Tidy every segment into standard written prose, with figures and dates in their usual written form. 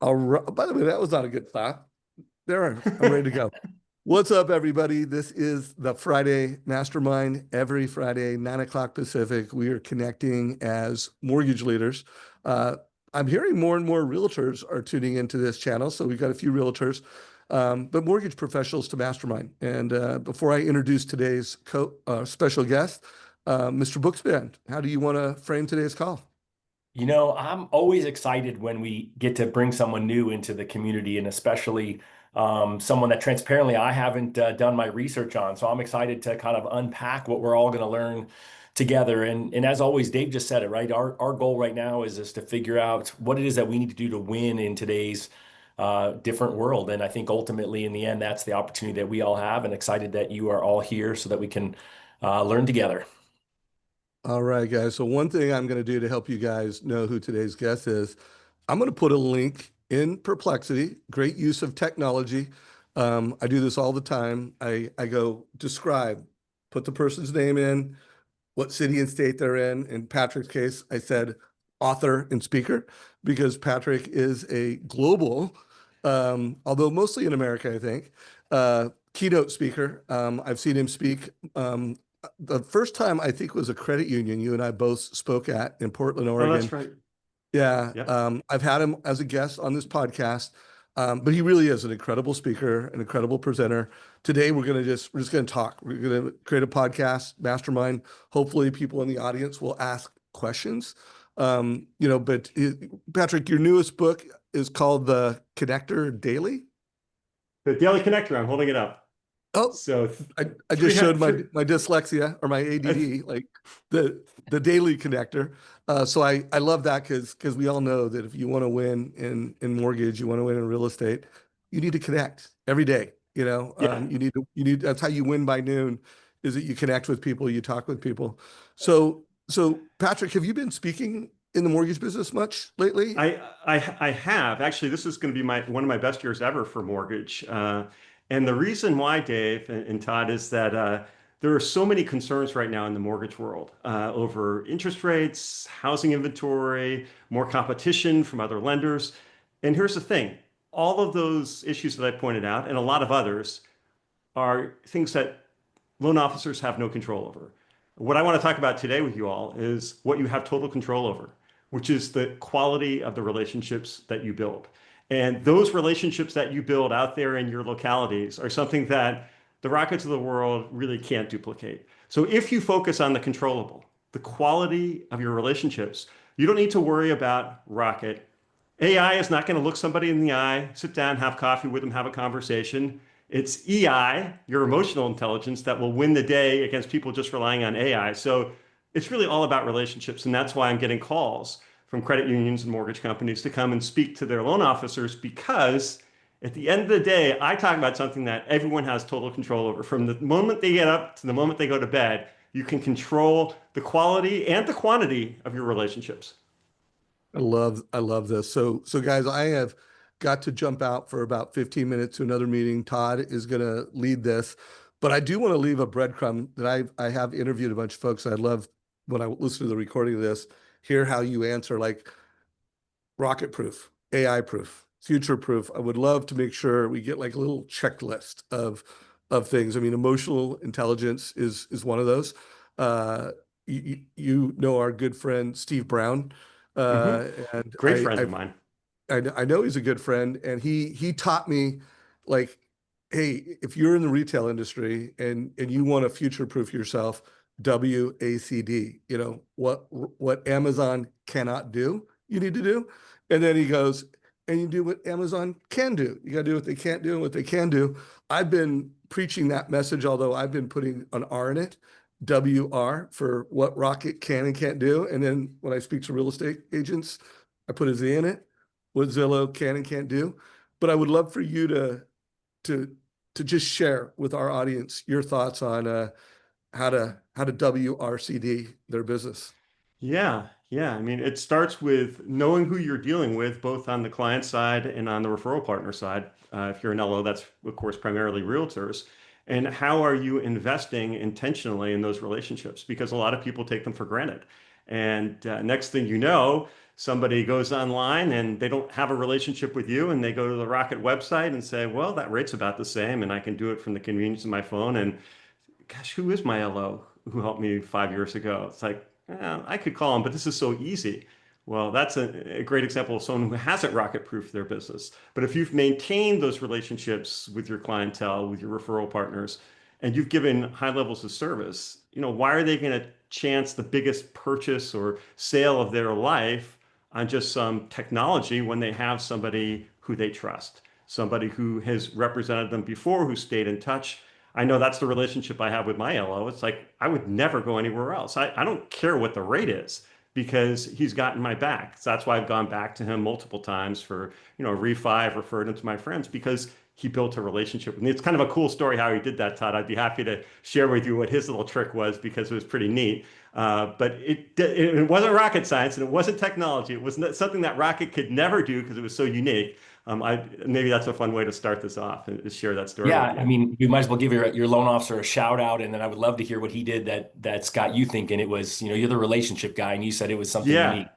All right. By the way, that was not a good clap. There, I'm ready to go. What's up, everybody? This is the Friday Mastermind. Every Friday, 9 o'clock Pacific, we are connecting as mortgage leaders. Uh, I'm hearing more and more realtors are tuning into this channel. So we've got a few realtors, but mortgage professionals to Mastermind. And before I introduce today's special guest, Mr. Bookspan, how do you want to frame today's call? I'm always excited when we get to bring someone new into the community, and especially someone that transparently I haven't done my research on. So I'm excited to kind of unpack what we're all going to learn together. And as always, Dave just said it, right? Our goal right now is just to figure out what it is that we need to do to win in today's different world. And I think ultimately, in the end, that's the opportunity that we all have. And excited that you are all here so that we can learn together. All right, guys. So one thing I'm going to do to help you guys know who today's guest is, I'm going to put a link in Perplexity. Great use of technology. I do this all the time. I go describe, put the person's name in, what city and state they're in. In Patrick's case, I said author and speaker because Patrick is a global, although mostly in America, I think, keynote speaker. I've seen him speak. The first time I think was a credit union you and I both spoke at in Portland, Oh, that's Oregon. right. Yeah, Yep. I've had him as a guest on this podcast, but he really is an incredible speaker, an incredible presenter. Today we're just gonna talk. We're gonna create a podcast, mastermind. Hopefully, people in the audience will ask questions. Patrick, your newest book is called The Connector Daily. The Daily Connector, I'm holding it up. Oh, So I just showed my dyslexia or my ADD, like the daily connector. So I love that because we all know that if you want to win in mortgage, you want to win in real estate, you need to connect every day. yeah. You need that's how you win by noon, is that you connect with people, you talk with people. So Patrick, have you been speaking in the mortgage business much lately? I have actually. This is going to be my one of my best years ever for mortgage. And the reason why, Dave and Todd, is that there are so many concerns right now in the mortgage world over interest rates, housing inventory, more competition from other lenders. And here's the thing: all of those issues that I pointed out, and a lot of others, are things that loan officers have no control over. What I want to talk about today with you all is what you have total control over, which is the quality of the relationships that you build. And those relationships that you build out there in your localities are something that the rockets of the world really can't duplicate. So if you focus on the controllable, the quality of your relationships, you don't need to worry about rocket. AI is not going to look somebody in the eye, sit down, have coffee with them, have a conversation. It's EI, your emotional intelligence, that will win the day against people just relying on AI. So it's really all about relationships. And that's why I'm getting calls from credit unions and mortgage companies to come and speak to their loan officers, because at the end of the day, I talk about something that everyone has total control over. From the moment they get up to the moment they go to bed, you can control the quality and the quantity of your relationships. I love this. So guys, I have got to jump out for about 15 minutes to another meeting. Todd is going to lead this, but I do want to leave a breadcrumb that I have interviewed a bunch of folks. I'd love when I listen to the recording of this, hear how you answer like rocket proof, AI proof, future proof. I would love to make sure we get like a little checklist of things. I mean, emotional intelligence is one of those. You know our good friend Steve Brown, Hmm. and Great friend of mine. I know he's a good friend, and he taught me like, hey, if you're in the retail industry and you want to future proof yourself, WACD, what Amazon cannot do, you need to do. And then he goes, and you do what Amazon can do. You got to do what they can't do and what they can do. I've been preaching that message, although I've been putting an R in it, WR for what Rocket can and can't do. And then when I speak to real estate agents, I put a Z in it, what Zillow can and can't do. But I would love for you to to just share with our audience your thoughts on how to WRCD their business. Yeah, yeah. I mean, it starts with knowing who you're dealing with, both on the client side and on the referral partner side. If you're an LO, that's of course primarily realtors. And how are you investing intentionally in those relationships? Because a lot of people take them for granted. And next thing you know, Somebody goes online and they don't have a relationship with you, and they go to the Rocket website and say, well, that rate's about the same, and I can do it from the convenience of my phone. And gosh, who is my LO who helped me 5 years ago? It's like, I could call him, but this is so easy. Well, that's a great example of someone who hasn't rocket-proofed their business. But if you've maintained those relationships with your clientele, with your referral partners, and you've given high levels of service, why are they going to chance the biggest purchase or sale of their life on just some technology when they have somebody who they trust, somebody who has represented them before, who stayed in touch? I know that's the relationship I have with my LO. It's like, I would never go anywhere else. I don't care what the rate is, because he's gotten my back. So that's why I've gone back to him multiple times for, refi. I've referred him to my friends because he built a relationship with me. It's kind of a cool story how he did that, Todd. I'd be happy to share with you what his little trick was, because it was pretty neat. But it wasn't rocket science, and it wasn't technology. It was something that Rocket could never do because it was so unique. Maybe that's a fun way to start this off and share that story. Yeah, I mean, you might as well give your loan officer a shout out, and then I would love to hear what he did that's got you thinking. It was, you're the relationship guy, and you said it was something unique.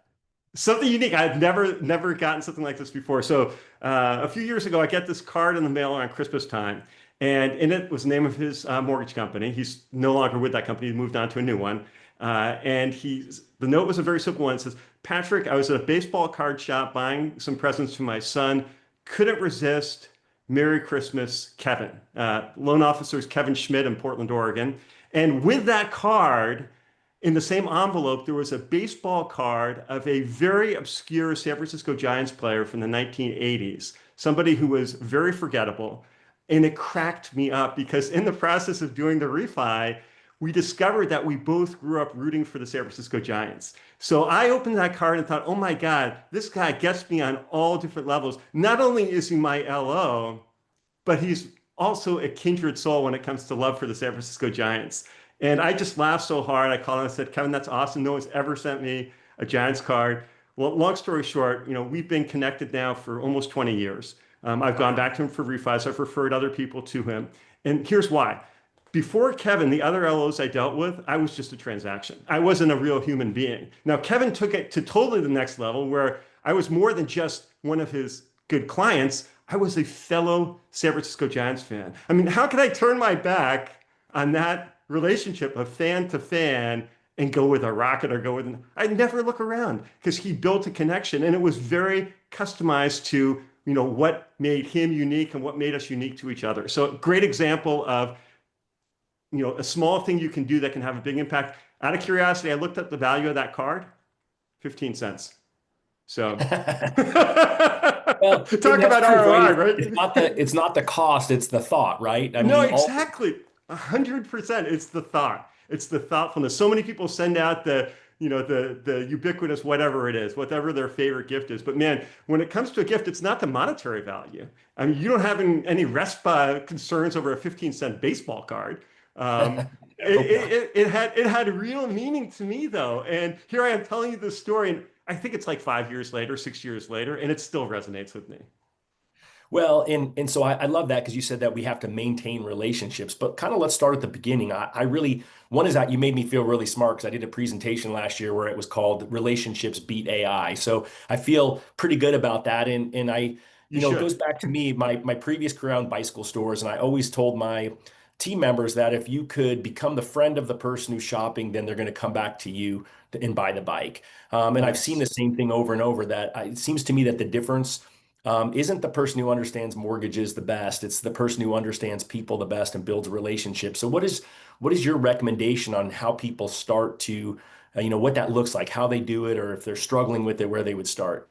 Something unique. I've never gotten something like this before. So a few years ago, I get this card in the mail around Christmas time, and in it was the name of his mortgage company. He's no longer with that company. He moved on to a new one. And the note was a very simple one. It says, Patrick, I was at a baseball card shop buying some presents for my son. Couldn't resist. Merry Christmas, Kevin. Loan officer is Kevin Schmidt in Portland, Oregon. And with that card, in the same envelope, there was a baseball card of a very obscure San Francisco Giants player from the 1980s, somebody who was very forgettable. And it cracked me up, because in the process of doing the refi, we discovered that we both grew up rooting for the San Francisco Giants. So I opened that card and thought, oh my God, this guy gets me on all different levels. Not only is he my LO, but he's also a kindred soul when it comes to love for the San Francisco Giants. And I just laughed so hard. I called him and I said, Kevin, that's awesome. No one's ever sent me a Giants card. Well, long story short, we've been connected now for almost 20 years. I've gone back to him for refis. I've referred other people to him. And here's why. Before Kevin, the other LOs I dealt with, I was just a transaction. I wasn't a real human being. Now, Kevin took it to totally the next level, where I was more than just one of his good clients. I was a fellow San Francisco Giants fan. I mean, how could I turn my back on that relationship of fan to fan and go with a Rocket or go with I'd never look around, because he built a connection, and it was very customized to, what made him unique and what made us unique to each other. So great example of, a small thing you can do that can have a big impact. Out of curiosity, I looked up the value of that card, 15 cents. So Well, talk about ROI, right? It's not the cost, it's the thought, right? I No, mean, exactly. 100%. It's the thought. It's the thoughtfulness. So many people send out the ubiquitous whatever it is, whatever their favorite gift is. But man, when it comes to a gift, it's not the monetary value. I mean, you don't have any RESPA concerns over a 15-cent baseball card. It had real meaning to me, though. And here I am telling you this story, and I think it's like 5 years later, 6 years later, and it still resonates with me. Well, and so I love that, because you said that we have to maintain relationships, but kind of let's start at the beginning. I really, one is that you made me feel really smart, because I did a presentation last year where it was called Relationships Beat AI. So I feel pretty good about that. And it goes back to me, my previous career on bicycle stores. And I always told my team members that if you could become the friend of the person who's shopping, then they're going to come back to you and buy the bike. And I've seen the same thing over and over, that it seems to me that the difference isn't the person who understands mortgages the best. It's the person who understands people the best and builds relationships. So what is your recommendation on how people start to, what that looks like, how they do it, or if they're struggling with it, where they would start?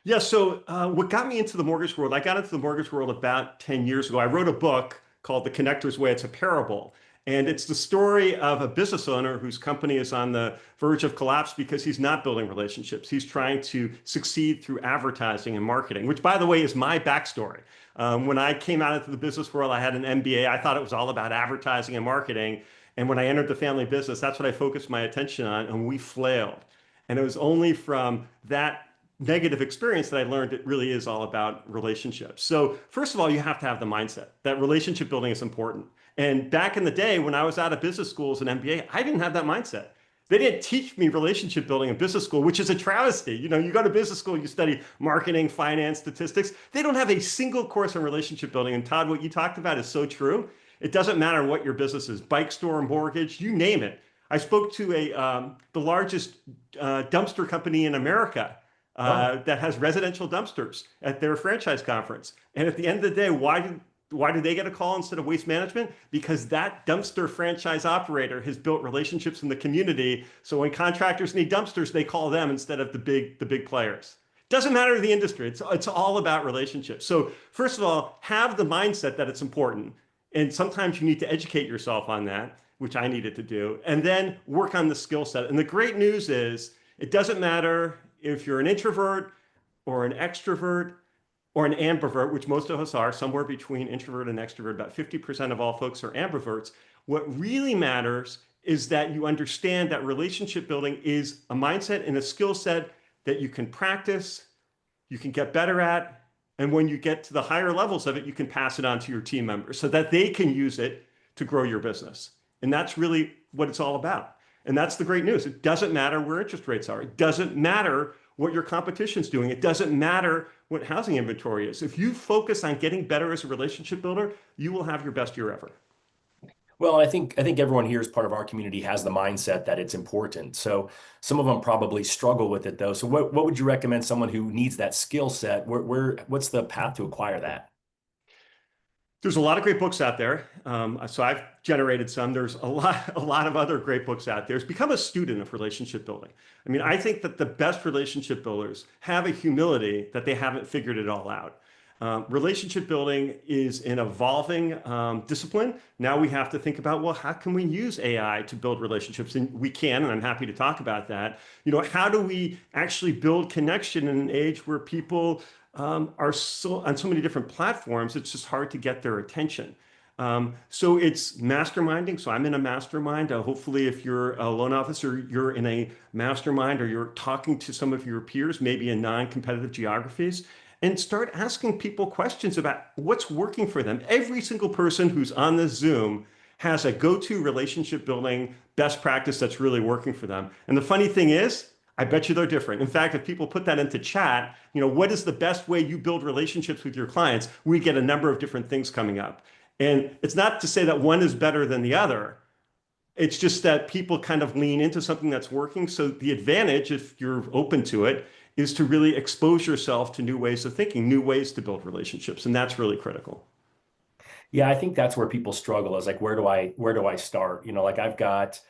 Yeah. So what got me into the mortgage world, I got into the mortgage world about 10 years ago. I wrote a book called The Connector's Way. It's a parable. And it's the story of a business owner whose company is on the verge of collapse because he's not building relationships. He's trying to succeed through advertising and marketing, which, by the way, is my backstory. When I came out into the business world, I had an MBA. I thought it was all about advertising and marketing. And when I entered the family business, that's what I focused my attention on, and we flailed. And it was only from that negative experience that I learned it really is all about relationships. So first of all, you have to have the mindset that relationship building is important. And back in the day when I was out of business schools and MBA, I didn't have that mindset. They didn't teach me relationship building in business school, which is a travesty. You know, you go to business school, you study marketing, finance, statistics. They don't have a single course on relationship building. And Todd, what you talked about is so true. It doesn't matter what your business is, bike store, mortgage, you name it. I spoke to the largest dumpster company in America Wow. that has residential dumpsters at their franchise conference. And at the end of the day, why did they get a call instead of Waste Management? Because that dumpster franchise operator has built relationships in the community. So when contractors need dumpsters, they call them instead of the big players. Doesn't matter the industry. It's all about relationships. So first of all, have the mindset that it's important. And sometimes you need to educate yourself on that, which I needed to do, and then work on the skill set. And the great news is it doesn't matter if you're an introvert or an extrovert or an ambivert, which most of us are, somewhere between introvert and extrovert. About 50% of all folks are ambiverts. What really matters is that you understand that relationship building is a mindset and a skill set that you can practice, you can get better at, and when you get to the higher levels of it, you can pass it on to your team members so that they can use it to grow your business. And that's really what it's all about. And that's the great news. It doesn't matter where interest rates are. It doesn't matter what your competition's doing. It doesn't matter what housing inventory is. If you focus on getting better as a relationship builder, you will have your best year ever. Well, I think everyone here as part of our community has the mindset that it's important. So some of them probably struggle with it though. So what would you recommend someone who needs that skill set? What's the path to acquire that? There's a lot of great books out there. So I've generated some. There's a lot of other great books out there. It's become a student of relationship building. I mean, I think that the best relationship builders have a humility that they haven't figured it all out. Relationship building is an evolving discipline. Now we have to think about, well, how can we use AI to build relationships? And we can, and I'm happy to talk about that. You know, how do we actually build connection in an age where people are so on so many different platforms, it's just hard to get their attention. So it's masterminding. So I'm in a mastermind. Hopefully, if you're a loan officer, you're in a mastermind or you're talking to some of your peers, maybe in non-competitive geographies, and start asking people questions about what's working for them. Every single person who's on this Zoom has a go-to relationship building best practice that's really working for them. And the funny thing is, I bet you they're different. In fact, if people put that into chat, you know, what is the best way you build relationships with your clients? We get a number of different things coming up. And it's not to say that one is better than the other. It's just that people kind of lean into something that's working. So the advantage, if you're open to it, is to really expose yourself to new ways of thinking, new ways to build relationships. And that's really critical. Yeah, I think that's where people struggle is like, where do I start? You know, like I've got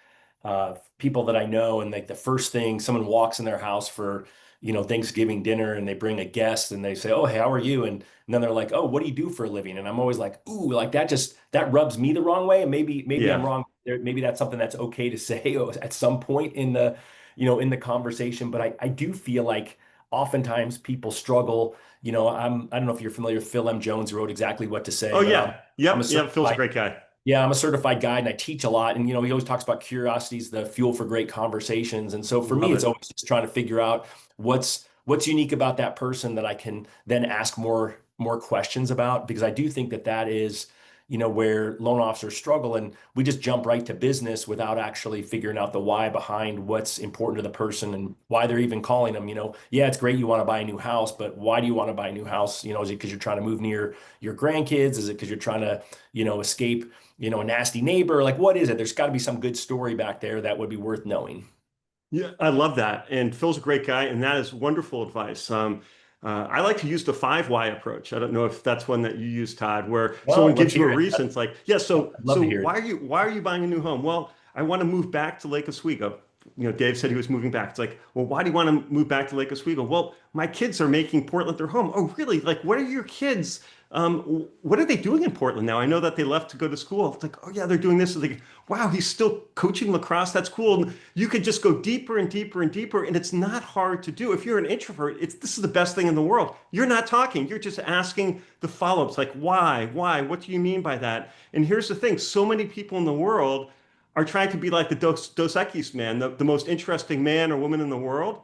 people that I know, and like the first thing someone walks in their house for, you know, Thanksgiving dinner, and they bring a guest and they say, "Oh, hey, how are you?" And then they're like, "Oh, what do you do for a living?" And I'm always like, "Ooh, like that rubs me the wrong way." And maybe I'm Yeah. wrong. Maybe that's something that's okay to say at some point in the, you know, in the conversation. But I do feel like oftentimes people struggle. You know, I don't know if you're familiar with Phil M. Jones, who wrote Exactly What to Say, Oh, but yeah. I'm a Yep. Yeah. Phil's a certified great guy. yeah, I'm a certified guide and I teach a lot. And, you know, he always talks about curiosity is the fuel for great conversations. And so for me, Love it's it. always just trying to figure out what's unique about that person that I can then ask more questions about, because I do think that is, you know, where loan officers struggle, and we just jump right to business without actually figuring out the why behind what's important to the person and why they're even calling them. You know, yeah, it's great you want to buy a new house, but why do you want to buy a new house? You know, is it because you're trying to move near your grandkids? Is it because you're trying to, you know, escape, you know, a nasty neighbor? Like, what is it? There's got to be some good story back there that would be worth knowing. Yeah, I love that. And Phil's a great guy, and that is wonderful advice. I like to use the 5 why approach. I don't know if that's one that you use, Todd, where someone Well, let's gives you a hear it. reason. It's like, yeah, so I'd love so to hear it. why are you buying a new home? Well, I want to move back to Lake Oswego. You know, Dave said he was moving back. It's like, well, why do you want to move back to Lake Oswego? Well, my kids are making Portland their home. Oh, really? Like, what are your kids? What are they doing in Portland now? I know that they left to go to school. It's like, oh yeah, they're doing this. It's like, wow, he's still coaching lacrosse. That's cool. And you could just go deeper and deeper and deeper, and it's not hard to do. If you're an introvert, this is the best thing in the world. You're not talking. You're just asking the follow-ups, like why, what do you mean by that? And here's the thing: so many people in the world are trying to be like the Dos Equis man, the most interesting man or woman in the world.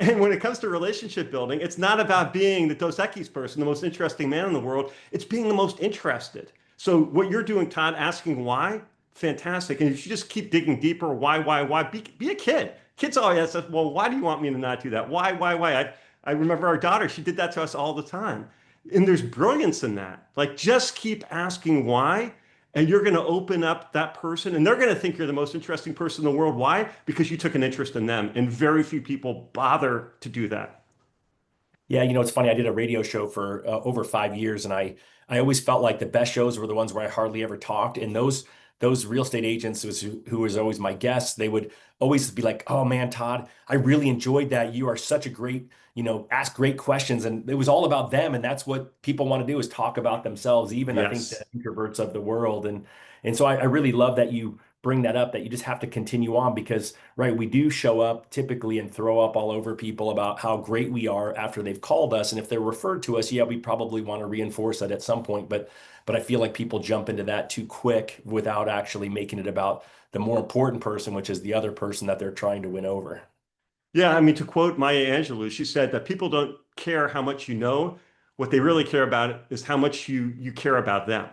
And when it comes to relationship building, it's not about being the Dos Equis person, the most interesting man in the world. It's being the most interested. So what you're doing, Todd, asking why, fantastic. And if you just keep digging deeper, why? Be a kid. Kids always ask, well, why do you want me to not do that? Why? I remember our daughter, she did that to us all the time. And there's brilliance in that. Like, just keep asking why, and you're going to open up that person, and they're going to think you're the most interesting person in the world. Why? Because you took an interest in them. And very few people bother to do that. Yeah, it's funny. I did a radio show for over 5 years, and I always felt like the best shows were the ones where I hardly ever talked. And those real estate agents who was always my guests, they would always be like, "Oh man, Todd, I really enjoyed that. You are such a great, ask great questions." And it was all about them, and that's what people want to do, is talk about themselves. Even I think the Yes. introverts of the world, and so I really love that you bring that up. That you just have to continue on because, right, we do show up typically and throw up all over people about how great we are after they've called us. And if they're referred to us, yeah, we probably want to reinforce that at some point. But I feel like people jump into that too quick without actually making it about the more important person, which is the other person that they're trying to win over. Yeah, I mean, to quote Maya Angelou, she said that people don't care how much you know. What they really care about is how much you care about them.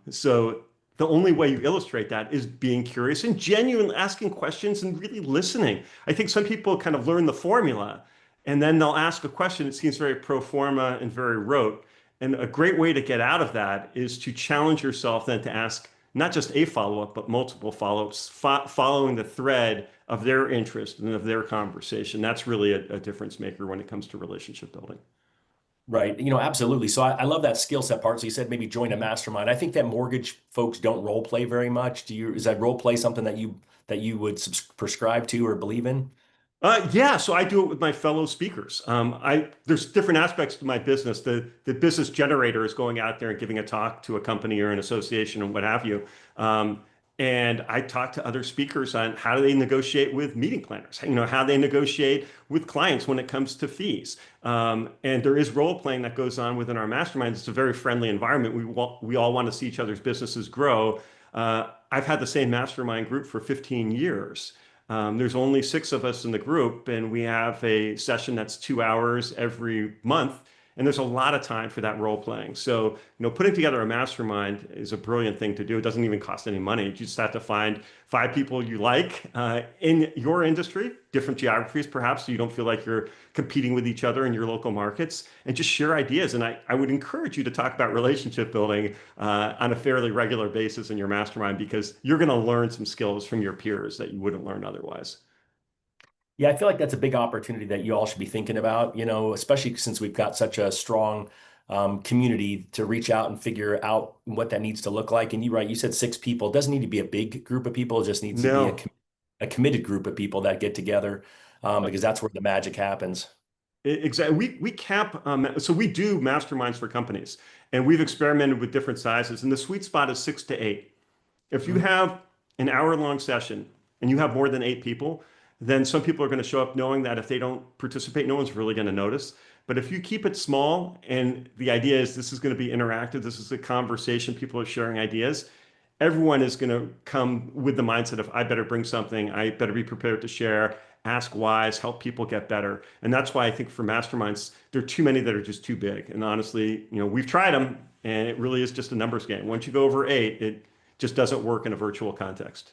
So the only way you illustrate that is being curious and genuinely asking questions and really listening. I think some people kind of learn the formula and then they'll ask a question. It seems very pro forma and very rote. And a great way to get out of that is to challenge yourself then to ask not just a follow-up, but multiple follow-ups, following the thread of their interest and of their conversation. That's really a difference maker when it comes to relationship building. Right. Absolutely. So I love that skill set part. So you said maybe join a mastermind. I think that mortgage folks don't role play very much. Is that role play something that you would prescribe to or believe in? Yeah, so I do it with my fellow speakers. There's different aspects to my business. The business generator is going out there and giving a talk to a company or an association and what have you. And I talk to other speakers on how do they negotiate with meeting planners, how they negotiate with clients when it comes to fees. And there is role playing that goes on within our masterminds. It's a very friendly environment. We all want to see each other's businesses grow. I've had the same mastermind group for 15 years. There's only 6 of us in the group, and we have a session that's 2 hours every month. And there's a lot of time for that role playing. So, putting together a mastermind is a brilliant thing to do. It doesn't even cost any money. You just have to find 5 people you like in your industry, different geographies perhaps, so you don't feel like you're competing with each other in your local markets, and just share ideas. And I would encourage you to talk about relationship building on a fairly regular basis in your mastermind, because you're going to learn some skills from your peers that you wouldn't learn otherwise. Yeah, I feel like that's a big opportunity that you all should be thinking about, especially since we've got such a strong community to reach out and figure out what that needs to look like. And you said 6 people. It doesn't need to be a big group of people. It just needs to be No. a committed group of people that get together because that's where the magic happens. Exactly. We cap, so we do masterminds for companies, and we've experimented with different sizes, and the sweet spot is 6 to 8. If you Mhm. have an hour-long session and you have more than 8 people, then some people are going to show up knowing that if they don't participate, no one's really going to notice. But if you keep it small, and the idea is this is going to be interactive, this is a conversation, people are sharing ideas, everyone is going to come with the mindset of, I better bring something, I better be prepared to share, ask whys, help people get better. And that's why I think for masterminds, there are too many that are just too big. And honestly, we've tried them, and it really is just a numbers game. Once you go over 8, it just doesn't work in a virtual context.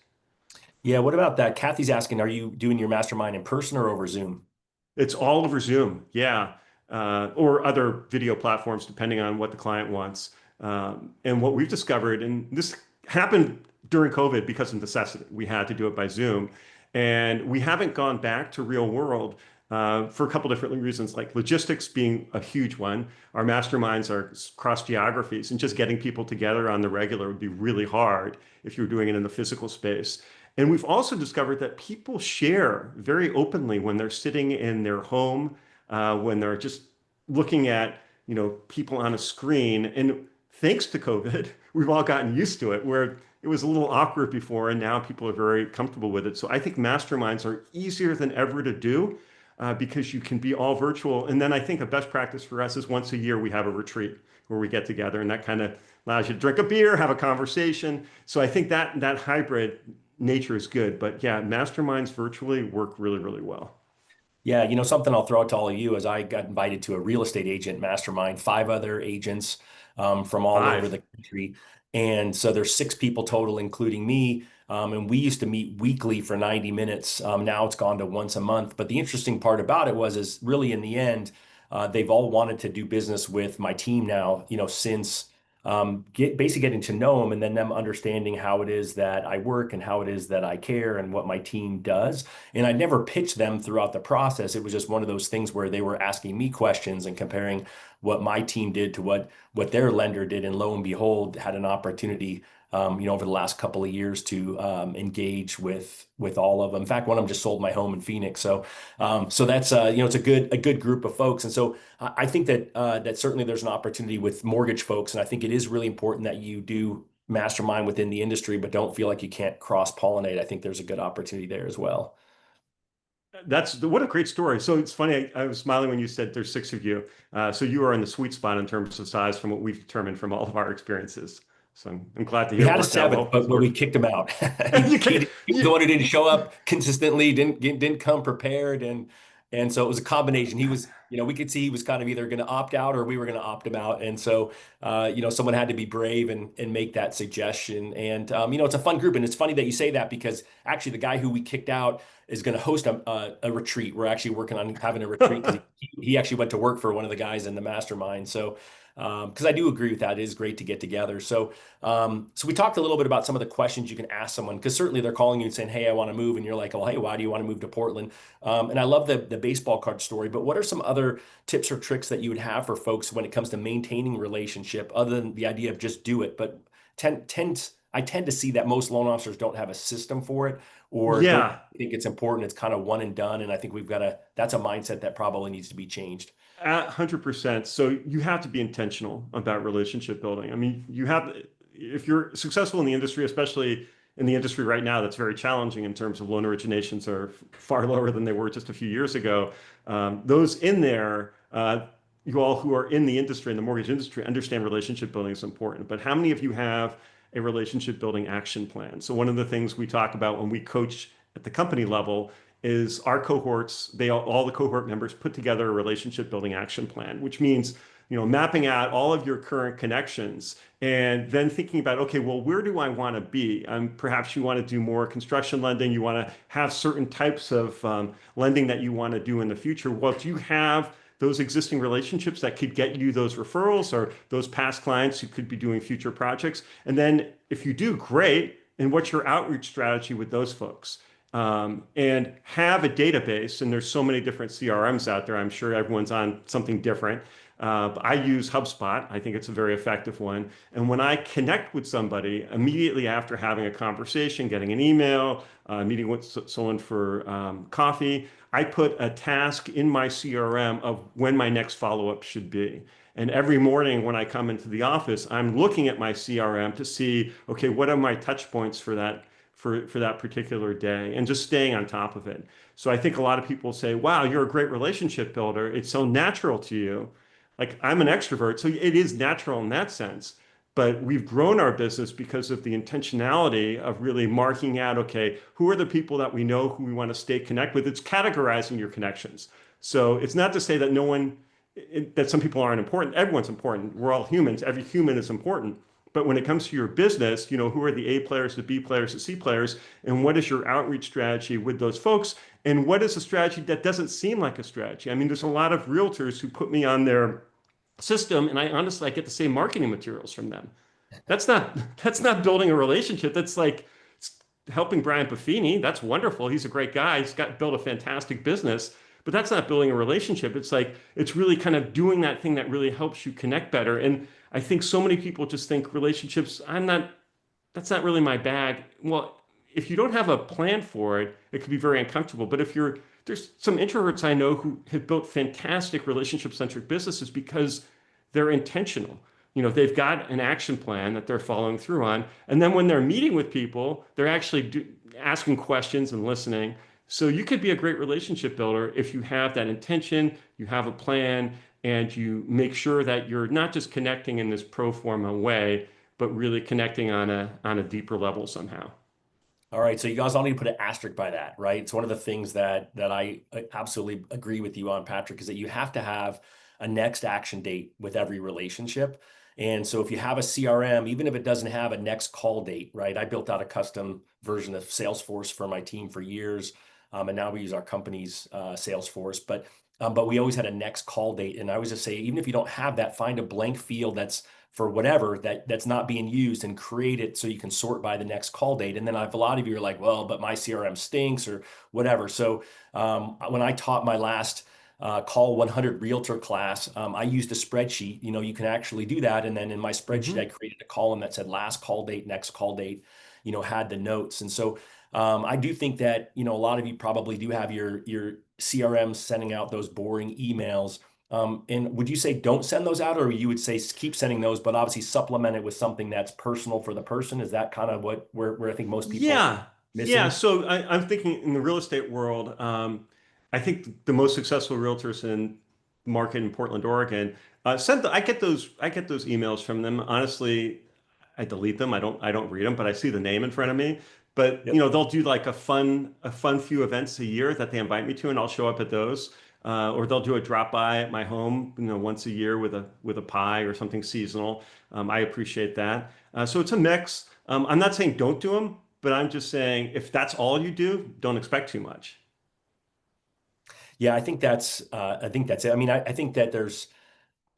Yeah, what about that? Kathy's asking, are you doing your mastermind in person or over Zoom? It's all over Zoom, yeah, or other video platforms, depending on what the client wants. And what we've discovered, and this happened during COVID because of necessity, we had to do it by Zoom, and we haven't gone back to real world for a couple different reasons, like logistics being a huge one. Our masterminds are cross geographies, and just getting people together on the regular would be really hard if you were doing it in the physical space. And we've also discovered that people share very openly when they're sitting in their home, when they're just looking at, people on a screen. And thanks to COVID, we've all gotten used to it, where it was a little awkward before, and now people are very comfortable with it. So I think masterminds are easier than ever to do because you can be all virtual. And then I think a best practice for us is once a year we have a retreat where we get together, and that kind of allows you to drink a beer, have a conversation. So I think that hybrid nature is good. But yeah, masterminds virtually work really, really well. Yeah, something I'll throw out to all of you is I got invited to a real estate agent mastermind, 5 other agents from all over 5. the country. And so there's 6 people total, including me. And we used to meet weekly for 90 minutes. Now it's gone to once a month. But the interesting part about it is really in the end, they've all wanted to do business with my team now, since basically getting to know them and then them understanding how it is that I work and how it is that I care and what my team does. And I never pitched them throughout the process. It was just one of those things where they were asking me questions and comparing what my team did to what their lender did. And lo and behold, had an opportunity, over the last couple of years to engage with all of them. In fact, one of them just sold my home in Phoenix. So that's it's a good group of folks. And so I think that certainly there's an opportunity with mortgage folks, and I think it is really important that you do mastermind within the industry, but don't feel like you can't cross-pollinate. I think there's a good opportunity there as well. What a great story. So it's funny. I was smiling when you said there's 6 of you. So you are in the sweet spot in terms of size from what we've determined from all of our experiences. So I'm glad to We hear it had a worked out well. 7th, but we kicked him out. You He was the one who didn't show up consistently, didn't come prepared, and so it was a combination. He was, we could see he was kind of either going to opt out or we were going to opt him out, and so someone had to be brave and make that suggestion. And it's a fun group, and it's funny that you say that because actually the guy who we kicked out is going to host a retreat. We're actually working on having a retreat because he actually went to work for one of the guys in the mastermind. So because I do agree with that, it is great to get together. So we talked a little bit about some of the questions you can ask someone, because certainly they're calling you and saying, hey, I want to move. And you're like, well, hey, why do you want to move to Portland? And I love the baseball card story, but what are some other tips or tricks that you would have for folks when it comes to maintaining relationship, other than the idea of just do it? But I tend to see that most loan officers don't have a system for it, or don't Yeah. think it's important. It's kind of one and done. And I think that's a mindset that probably needs to be changed. 100%. So you have to be intentional about relationship building. I mean, if you're successful in the industry, especially in the industry right now, that's very challenging in terms of loan originations are far lower than they were just a few years ago. Those in there, you all who are in the industry, in the mortgage industry, understand relationship building is important. But how many of you have a relationship building action plan? So one of the things we talk about when we coach at the company level is our cohorts, all the cohort members put together a relationship building action plan, which means, mapping out all of your current connections and then thinking about, okay, well, where do I want to be? Perhaps you want to do more construction lending. You want to have certain types of lending that you want to do in the future. Well, do you have those existing relationships that could get you those referrals or those past clients who could be doing future projects? And then if you do, great. And what's your outreach strategy with those folks? And have a database, and there's so many different CRMs out there. I'm sure everyone's on something different. But I use HubSpot. I think it's a very effective one. And when I connect with somebody immediately after having a conversation, getting an email, meeting with someone for coffee, I put a task in my CRM of when my next follow-up should be. And every morning when I come into the office, I'm looking at my CRM to see, okay, what are my touch points for that particular day, and just staying on top of it. So I think a lot of people say, wow, you're a great relationship builder. It's so natural to you. Like, I'm an extrovert, so it is natural in that sense. But we've grown our business because of the intentionality of really marking out, okay, who are the people that we know who we want to stay connect with? It's categorizing your connections. So it's not to say that that some people aren't important. Everyone's important. We're all humans. Every human is important. But when it comes to your business, who are the A players, the B players, the C players, and what is your outreach strategy with those folks? And what is a strategy that doesn't seem like a strategy? I mean, there's a lot of realtors who put me on their system, and I get the same marketing materials from them. That's not building a relationship. That's like helping Brian Buffini. That's wonderful. He's a great guy. He's built a fantastic business. But that's not building a relationship. It's really kind of doing that thing that really helps you connect better. And I think so many people just think relationships, that's not really my bag. Well, if you don't have a plan for it, it could be very uncomfortable. But there's some introverts I know who have built fantastic relationship-centric businesses because they're intentional. They've got an action plan that they're following through on. And then when they're meeting with people, they're actually asking questions and listening. So you could be a great relationship builder if you have that intention, you have a plan, and you make sure that you're not just connecting in this pro forma way, but really connecting on a deeper level somehow. All right, so you guys all need to put an asterisk by that, right? It's one of the things that I absolutely agree with you on, Patrick, is that you have to have a next action date with every relationship. And so if you have a CRM, even if it doesn't have a next call date, right? I built out a custom version of Salesforce for my team for years. And now we use our company's Salesforce, but we always had a next call date. And I always just say, even if you don't have that, find a blank field that's for whatever that's not being used and create it so you can sort by the next call date. And then I have a lot of you are like, well, but my CRM stinks or whatever. So when I taught my last call 100 realtor class, I used a spreadsheet. You can actually do that. And then in my spreadsheet, I created a column that said last call date, next call date, had the notes. And so I do think that, a lot of you probably do have your CRM sending out those boring emails. And would you say don't send those out, or you would say keep sending those, but obviously supplement it with something that's personal for the person? Is that kind of where I think most people Yeah. missing? Yeah. So I'm thinking in the real estate world, I think the most successful realtors in the market in Portland, Oregon, I get those emails from them. Honestly, I delete them. I don't read them, but I see the name in front of me. But Yep. they'll do like a fun few events a year that they invite me to, and I'll show up at those. Or they'll do a drop by at my home, once a year with a pie or something seasonal. I appreciate that. So it's a mix. I'm not saying don't do them, but I'm just saying if that's all you do, don't expect too much. Yeah, I think that's it. I mean, I think that there's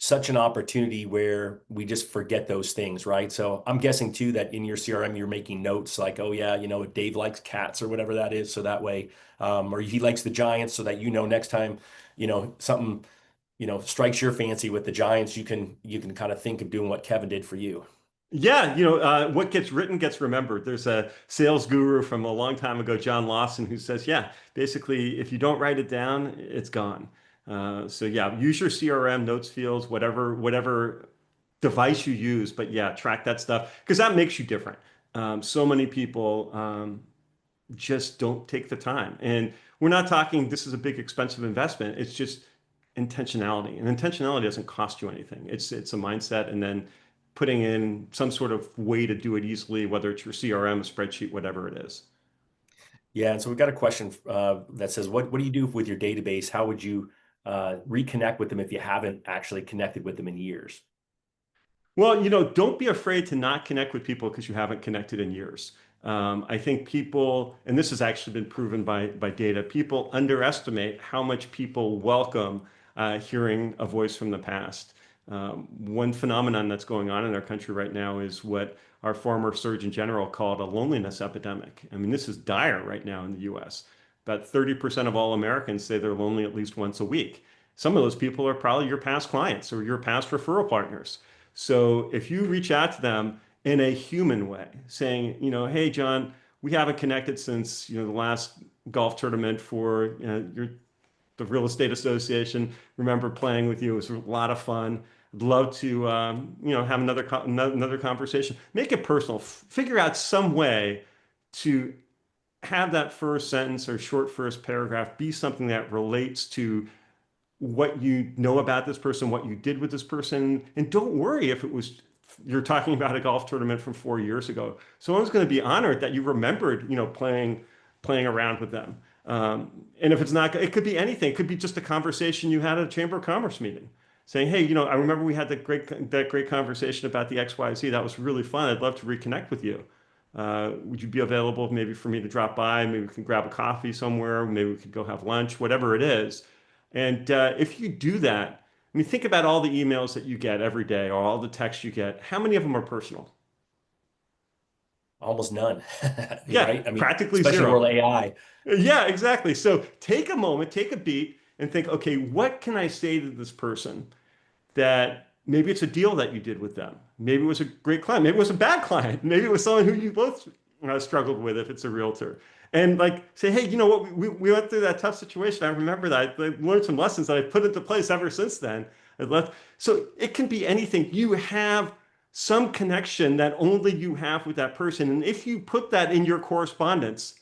such an opportunity where we just forget those things, right? So I'm guessing too that in your CRM you're making notes like, oh yeah, Dave likes cats or whatever that is, so that way, or he likes the Giants, so that next time, something strikes your fancy with the Giants, you can kind of think of doing what Kevin did for you. Yeah, what gets written gets remembered. There's a sales guru from a long time ago, John Lawson, who says, yeah, basically, if you don't write it down, it's gone. So yeah, use your CRM notes fields, whatever device you use, but yeah, track that stuff because that makes you different. So many people just don't take the time, and we're not talking. This is a big expensive investment. It's just intentionality, and intentionality doesn't cost you anything. It's a mindset, and then putting in some sort of way to do it easily, whether it's your CRM, a spreadsheet, whatever it is. Yeah, and so we've got a question that says, what do you do with your database? How would you reconnect with them if you haven't actually connected with them in years? Well, don't be afraid to not connect with people because you haven't connected in years. I think people, and this has actually been proven by data, people underestimate how much people welcome hearing a voice from the past. One phenomenon that's going on in our country right now is what our former Surgeon General called a loneliness epidemic. I mean, this is dire right now in the US. About 30% of all Americans say they're lonely at least once a week. Some of those people are probably your past clients or your past referral partners. So if you reach out to them in a human way, saying, hey, John, we haven't connected since, the last golf tournament for the real estate association. Remember playing with you. It was a lot of fun. I'd love to, have another conversation. Make it personal. Figure out some way to have that first sentence or short first paragraph be something that relates to what you know about this person, what you did with this person. And don't worry if you're talking about a golf tournament from 4 years ago. Someone's going to be honored that you remembered, playing around with them. And if it's not, it could be anything. It could be just a conversation you had at a Chamber of Commerce meeting saying, hey, I remember we had that great conversation about the XYZ. That was really fun. I'd love to reconnect with you. Would you be available maybe for me to drop by? Maybe we can grab a coffee somewhere. Maybe we could go have lunch, whatever it is. And if you do that, I mean, think about all the emails that you get every day or all the texts you get. How many of them are personal? Almost none, Yeah, right? I mean, practically especially in the zero. world of AI. Yeah, exactly. So take a moment, take a beat, and think, okay, what can I say to this person that maybe it's a deal that you did with them? Maybe it was a great client. Maybe it was a bad client. Maybe it was someone who you both struggled with if it's a realtor. And like say, hey, you know what? We went through that tough situation. I remember that. I learned some lessons that I put into place ever since then. So it can be anything. You have some connection that only you have with that person. And if you put that in your correspondence,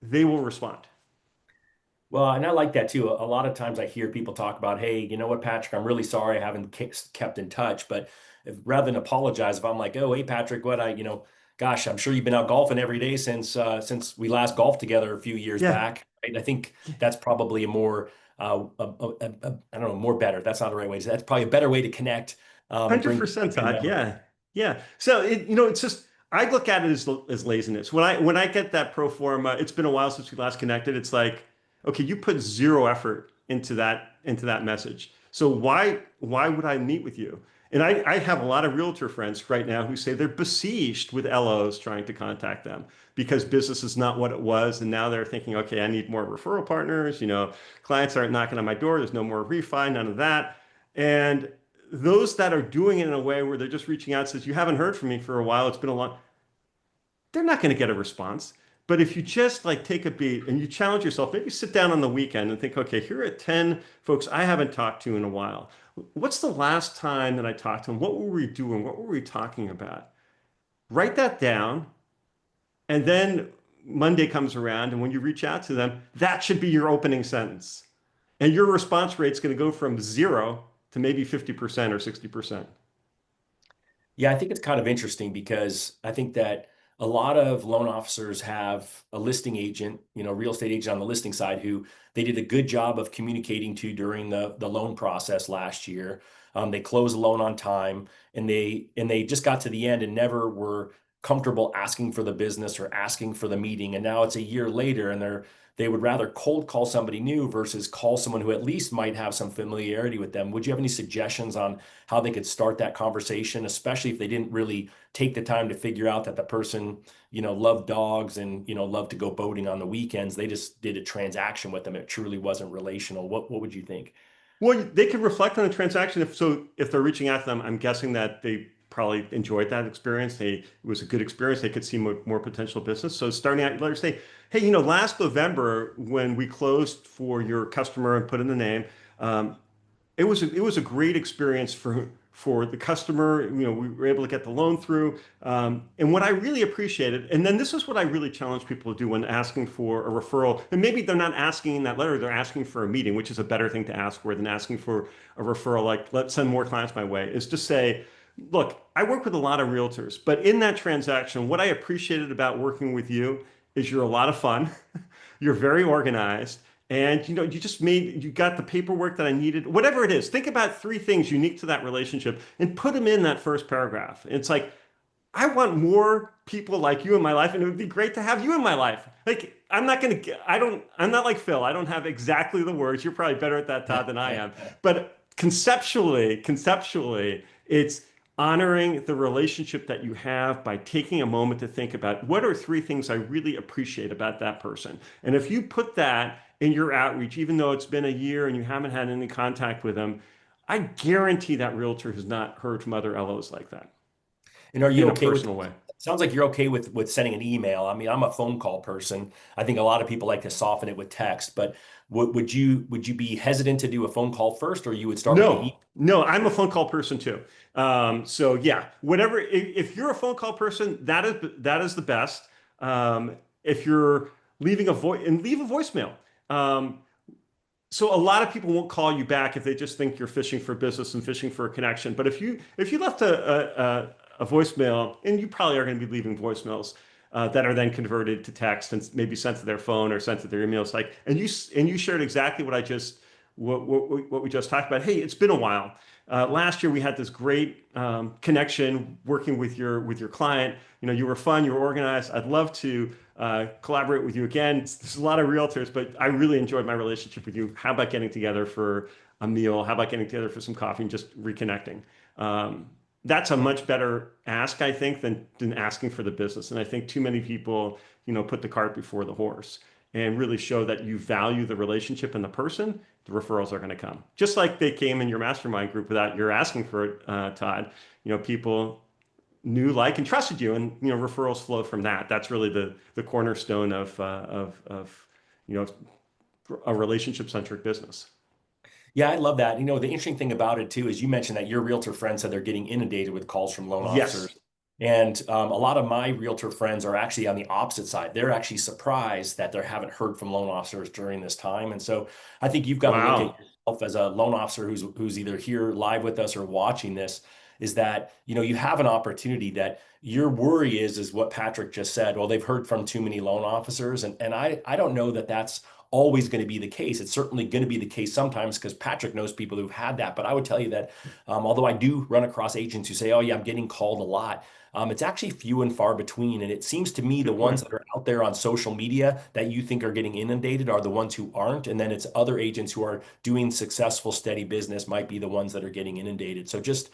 they will respond. Well, and I like that too. A lot of times I hear people talk about, hey, you know what, Patrick, I'm really sorry I haven't kept in touch. But rather than apologize, if I'm like, oh, hey, Patrick, gosh, I'm sure you've been out golfing every day since we last golfed together a few years Yeah. back. Right? I think that's probably a more, I don't know, more better. That's not the right way to say. That's probably a better way to connect and bring 100%, good Todd. memories. Yeah. Yeah. So it's just I look at it as laziness. When I get that pro forma, it's been a while since we last connected. It's like, okay, you put zero effort into that message. So why would I meet with you? And I have a lot of realtor friends right now who say they're besieged with LOs trying to contact them because business is not what it was. And now they're thinking, okay, I need more referral partners. Clients aren't knocking on my door. There's no more refi, none of that. And those that are doing it in a way where they're just reaching out says, you haven't heard from me for a while. It's been a long, they're not going to get a response. But if you just like take a beat and you challenge yourself, maybe sit down on the weekend and think, okay, here are 10 folks I haven't talked to in a while. What's the last time that I talked to them? What were we doing? What were we talking about? Write that down. And then Monday comes around, and when you reach out to them, that should be your opening sentence. And your response rate is going to go from 0 to maybe 50% or 60%. Yeah, I think it's kind of interesting because I think that a lot of loan officers have a listing agent, real estate agent on the listing side who they did a good job of communicating to during the loan process last year. They closed the loan on time, and they just got to the end and never were comfortable asking for the business or asking for the meeting. And now it's a year later, and they would rather cold call somebody new versus call someone who at least might have some familiarity with them. Would you have any suggestions on how they could start that conversation, especially if they didn't really take the time to figure out that the person, loved dogs and, loved to go boating on the weekends? They just did a transaction with them. It truly wasn't relational. What would you think? Well, they can reflect on the transaction. If they're reaching out to them, I'm guessing that they probably enjoyed that experience. It was a good experience. They could see more potential business. So starting out, let her say, hey, last November when we closed for your customer and put in the name, um, it was a great experience for the customer. We were able to get the loan through. And what I really appreciated, and then this is what I really challenge people to do when asking for a referral. And maybe they're not asking in that letter, they're asking for a meeting, which is a better thing to ask for than asking for a referral. Like, let's send more clients my way, is to say, look, I work with a lot of realtors, but in that transaction, what I appreciated about working with you is you're a lot of fun. You're very organized. And you got the paperwork that I needed, whatever it is. Think about 3 things unique to that relationship and put them in that first paragraph. It's like, I want more people like you in my life, and it would be great to have you in my life. Like, I'm not like Phil. I don't have exactly the words. You're probably better at that, Todd, than I am. But conceptually, it's honoring the relationship that you have by taking a moment to think about what are 3 things I really appreciate about that person. And if you put that in your outreach, even though it's been a year and you haven't had any contact with them, I guarantee that realtor has not heard from other LOs like that And are you in a okay with, personal way. sounds like you're okay with sending an email. I mean, I'm a phone call person. I think a lot of people like to soften it with text, but would you be hesitant to do a phone call first, or you would start with the email? No, I'm a phone call person too. So yeah, whatever. If you're a phone call person, that is the best. If you're leaving a voice and leave a voicemail. So a lot of people won't call you back if they just think you're fishing for business and fishing for a connection. But if you left a voicemail, and you probably are going to be leaving voicemails that are then converted to text and maybe sent to their phone or sent to their emails, like, and you shared exactly what we just talked about. Hey, it's been a while. Last year we had this great connection working with your client. You were fun, you were organized. I'd love to collaborate with you again. There's a lot of realtors, but I really enjoyed my relationship with you. How about getting together for a meal? How about getting together for some coffee and just reconnecting? That's a much better ask, I think, than asking for the business. And I think too many people, put the cart before the horse and really show that you value the relationship and the person. The referrals are going to come. Just like they came in your mastermind group without your asking for it, Todd. People knew, like, and trusted you, and referrals flow from that. That's really the cornerstone of a relationship-centric business. Yeah, I love that. The interesting thing about it too is you mentioned that your realtor friends said they're getting inundated with calls from loan Yes. officers. And a lot of my realtor friends are actually on the opposite side. They're actually surprised that they haven't heard from loan officers during this time. And so I think you've got to look at Wow. yourself as a loan officer who's either here live with us or watching this, is that, you have an opportunity that your worry is what Patrick just said. Well, they've heard from too many loan officers. And I don't know that that's always going to be the case. It's certainly going to be the case sometimes because Patrick knows people who've had that. But I would tell you that although I do run across agents who say, oh, yeah, I'm getting called a lot. It's actually few and far between. And it seems to me the Good point. ones that are out there on social media that you think are getting inundated are the ones who aren't. And then it's other agents who are doing successful, steady business might be the ones that are getting inundated. So just,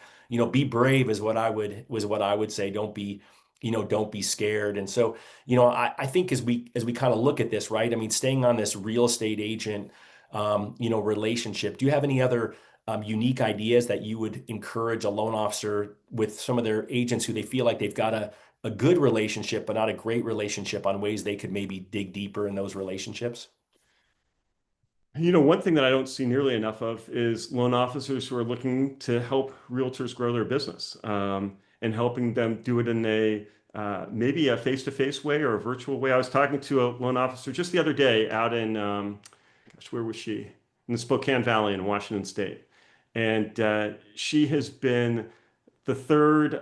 be brave is what I would say. Don't be, don't be scared. And so, I think as we kind of look at this, right? I mean, staying on this real estate agent, relationship, do you have any other unique ideas that you would encourage a loan officer with some of their agents who they feel like they've got a good relationship, but not a great relationship, on ways they could maybe dig deeper in those relationships? One thing that I don't see nearly enough of is loan officers who are looking to help realtors grow their business, and helping them do it in maybe a face-to-face way or a virtual way. I was talking to a loan officer just the other day out in, gosh, where was she? In the Spokane Valley in Washington State. And she has been the third,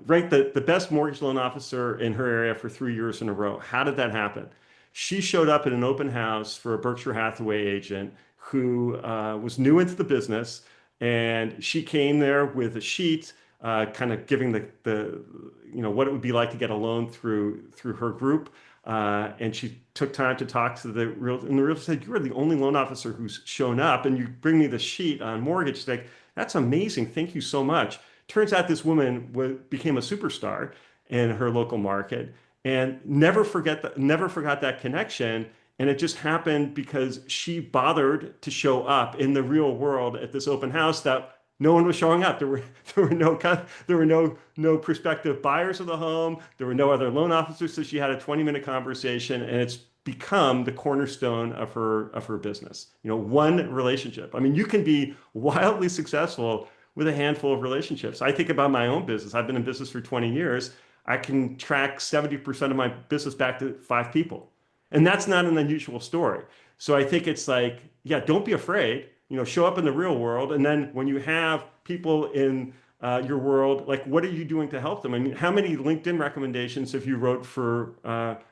ranked the best mortgage loan officer in her area for 3 years in a row. How did that happen? She showed up at an open house for a Berkshire Hathaway agent who was new into the business, and she came there with a sheet, kind of giving what it would be like to get a loan through her group. And she took time to talk to the realtor, and the realtor said, "You are the only loan officer who's shown up, and you bring me the sheet on mortgage." She's like, "That's amazing. Thank you so much." Turns out this woman became a superstar in her local market, and never forgot that connection. And it just happened because she bothered to show up in the real world at this open house that no one was showing up. There were no prospective buyers of the home. There were no other loan officers. So she had a 20-minute conversation, and it's become the cornerstone of her business. One relationship. I mean, you can be wildly successful with a handful of relationships. I think about my own business. I've been in business for 20 years. I can track 70% of my business back to 5 people. And that's not an unusual story. So I think it's like, yeah, don't be afraid, show up in the real world. And then when you have people in your world, like, what are you doing to help them? I mean, how many LinkedIn recommendations have you wrote for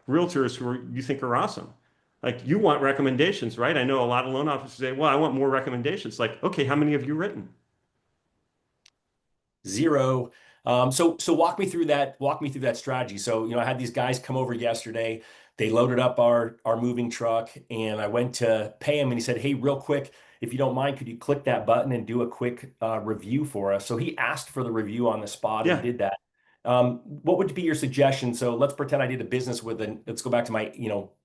realtors you think are awesome? Like, you want recommendations, right? I know a lot of loan officers say, well, I want more recommendations. Like, okay, how many have you written? Zero. So walk me through that. Walk me through that strategy. So, I had these guys come over yesterday. They loaded up our moving truck, and I went to pay him, and he said, "Hey, real quick, if you don't mind, could you click that button and do a quick review for us?" So he asked for the review on the spot and Yeah. did that. What would be your suggestion? So let's pretend I did a business let's go back to my,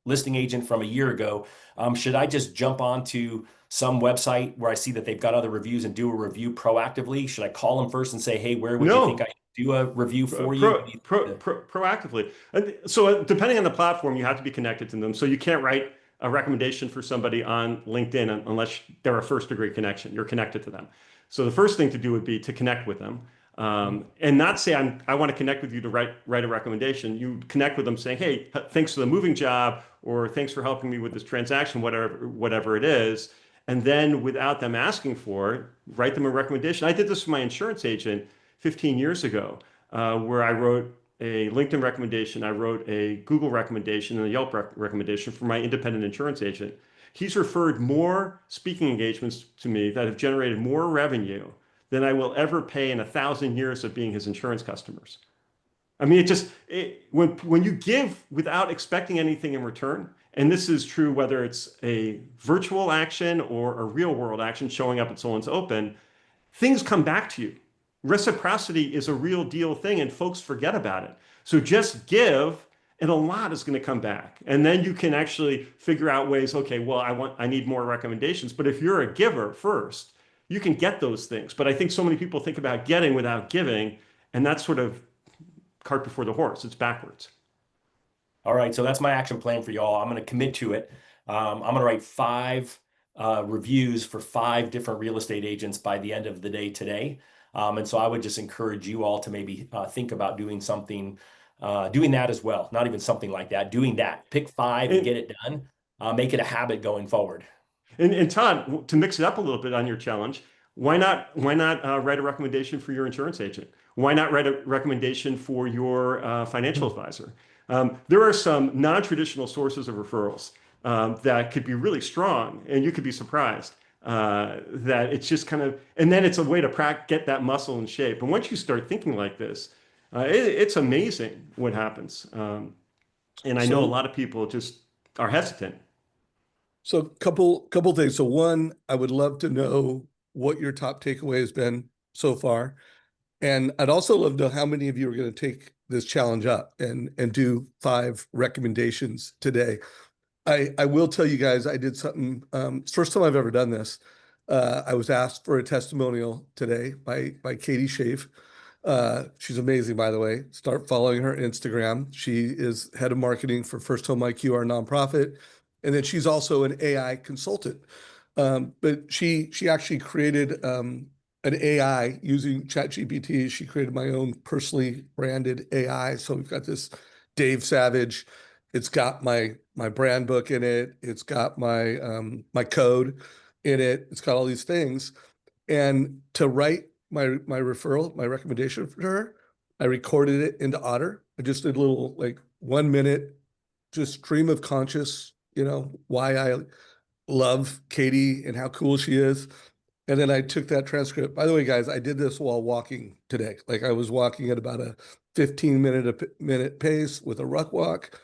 listing agent from a year ago. Should I just jump onto some website where I see that they've got other reviews and do a review proactively? Should I call them first and say, "Hey, where would you think No. I should do a review for you?" Proactively. And so depending on the platform, you have to be connected to them. So you can't write a recommendation for somebody on LinkedIn unless they're a first degree connection. You're connected to them. So the first thing to do would be to connect with them. And not say, I want to connect with you to write a recommendation. You connect with them saying, "Hey, thanks for the moving job," or "Thanks for helping me with this transaction," whatever it is. And then, without them asking for it, write them a recommendation. I did this for my insurance agent 15 years ago, where I wrote a LinkedIn recommendation, I wrote a Google recommendation, and a Yelp recommendation for my independent insurance agent. He's referred more speaking engagements to me that have generated more revenue than I will ever pay in 1,000 years of being his insurance customers. I mean, when you give without expecting anything in return, and this is true whether it's a virtual action or a real world action showing up at someone's open, things come back to you. Reciprocity is a real deal thing, and folks forget about it. So just give, and a lot is going to come back. And then you can actually figure out ways, okay, well, I need more recommendations. But if you're a giver first, you can get those things. But I think so many people think about getting without giving, and that's sort of cart before the horse. It's backwards. All right, so that's my action plan for y'all. I'm going to commit to it. I'm going to write 5 reviews for 5 different real estate agents by the end of the day today. And so I would just encourage you all to maybe think about doing something, doing that as well. Not even something like that, doing that. Pick 5 and get it done. Make it a habit going forward. And Todd, to mix it up a little bit on your challenge, why not write a recommendation for your insurance agent? Why not write a recommendation for your financial advisor? There are some non-traditional sources of referrals that could be really strong, and you could be surprised that it's just kind of, and then it's a way to get that muscle in shape. And once you start thinking like this, it's amazing what happens. And I know a So, lot of people just are hesitant. so couple things. So one, I would love to know what your top takeaway has been so far. And I'd also love to know how many of you are going to take this challenge up and do 5 recommendations today. I will tell you guys, I did something, first time I've ever done this. I was asked for a testimonial today by Katie Schaaf. She's amazing, by the way. Start following her Instagram. She is head of marketing for First Home IQ, our nonprofit. And then she's also an AI consultant. But she actually created an AI using ChatGPT. She created my own personally branded AI. So we've got this Dave Savage. It's got my brand book in it. It's got my code in it. It's got all these things. And to write my referral, my recommendation for her, I recorded it into Otter. I just did a little like 1 minute, just stream of conscious, why I love Katie and how cool she is. And then I took that transcript. By the way, guys, I did this while walking today. Like I was walking at about a 15-minute pace with a ruck walk,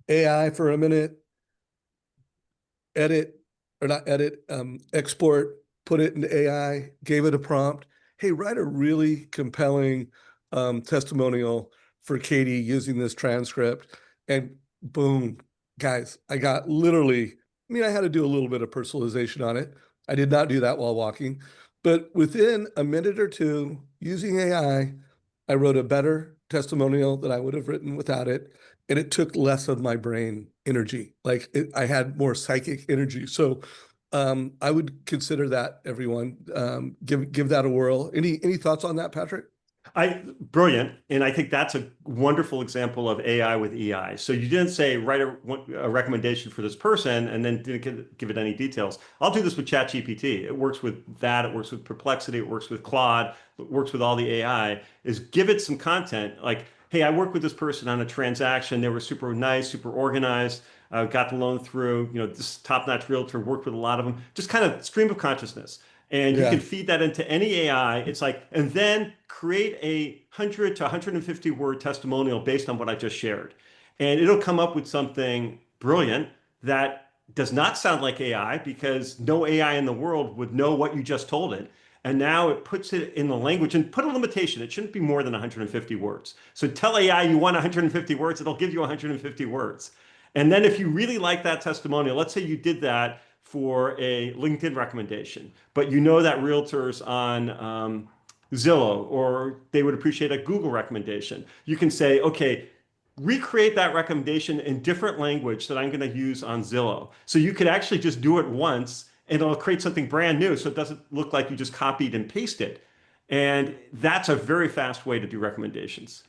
AI for a minute, edit or not edit, export, put it into AI, gave it a prompt. Hey, write a really compelling testimonial for Katie using this transcript. And boom, guys, I got literally, I had to do a little bit of personalization on it. I did not do that while walking, but within a minute or two using AI, I wrote a better testimonial than I would have written without it. And it took less of my brain energy. I had more psychic energy. So I would consider that, everyone. Give that a whirl. Any thoughts on that, Patrick? Brilliant. And I think that's a wonderful example of AI with EI. So you didn't say write a recommendation for this person and then didn't give it any details. I'll do this with ChatGPT. It works with that. It works with Perplexity. It works with Claude. It works with all the AI. Is give it some content like, hey, I worked with this person on a transaction. They were super nice, super organized. Got the loan through, this top-notch realtor, worked with a lot of them. Just kind of stream of consciousness. And you Yeah. can feed that into any AI. It's like, and then create a 100 to 150 word testimonial based on what I just shared. And it'll come up with something brilliant that does not sound like AI because no AI in the world would know what you just told it. And now it puts it in the language and put a limitation. It shouldn't be more than 150 words. So tell AI you want 150 words, it'll give you 150 words. And then if you really like that testimonial, let's say you did that for a LinkedIn recommendation, but you know that realtors on Zillow, or they would appreciate a Google recommendation. You can say, okay, recreate that recommendation in different language that I'm going to use on Zillow. So you could actually just do it once and it'll create something brand new. So it doesn't look like you just copied and pasted. And that's a very fast way to do recommendations.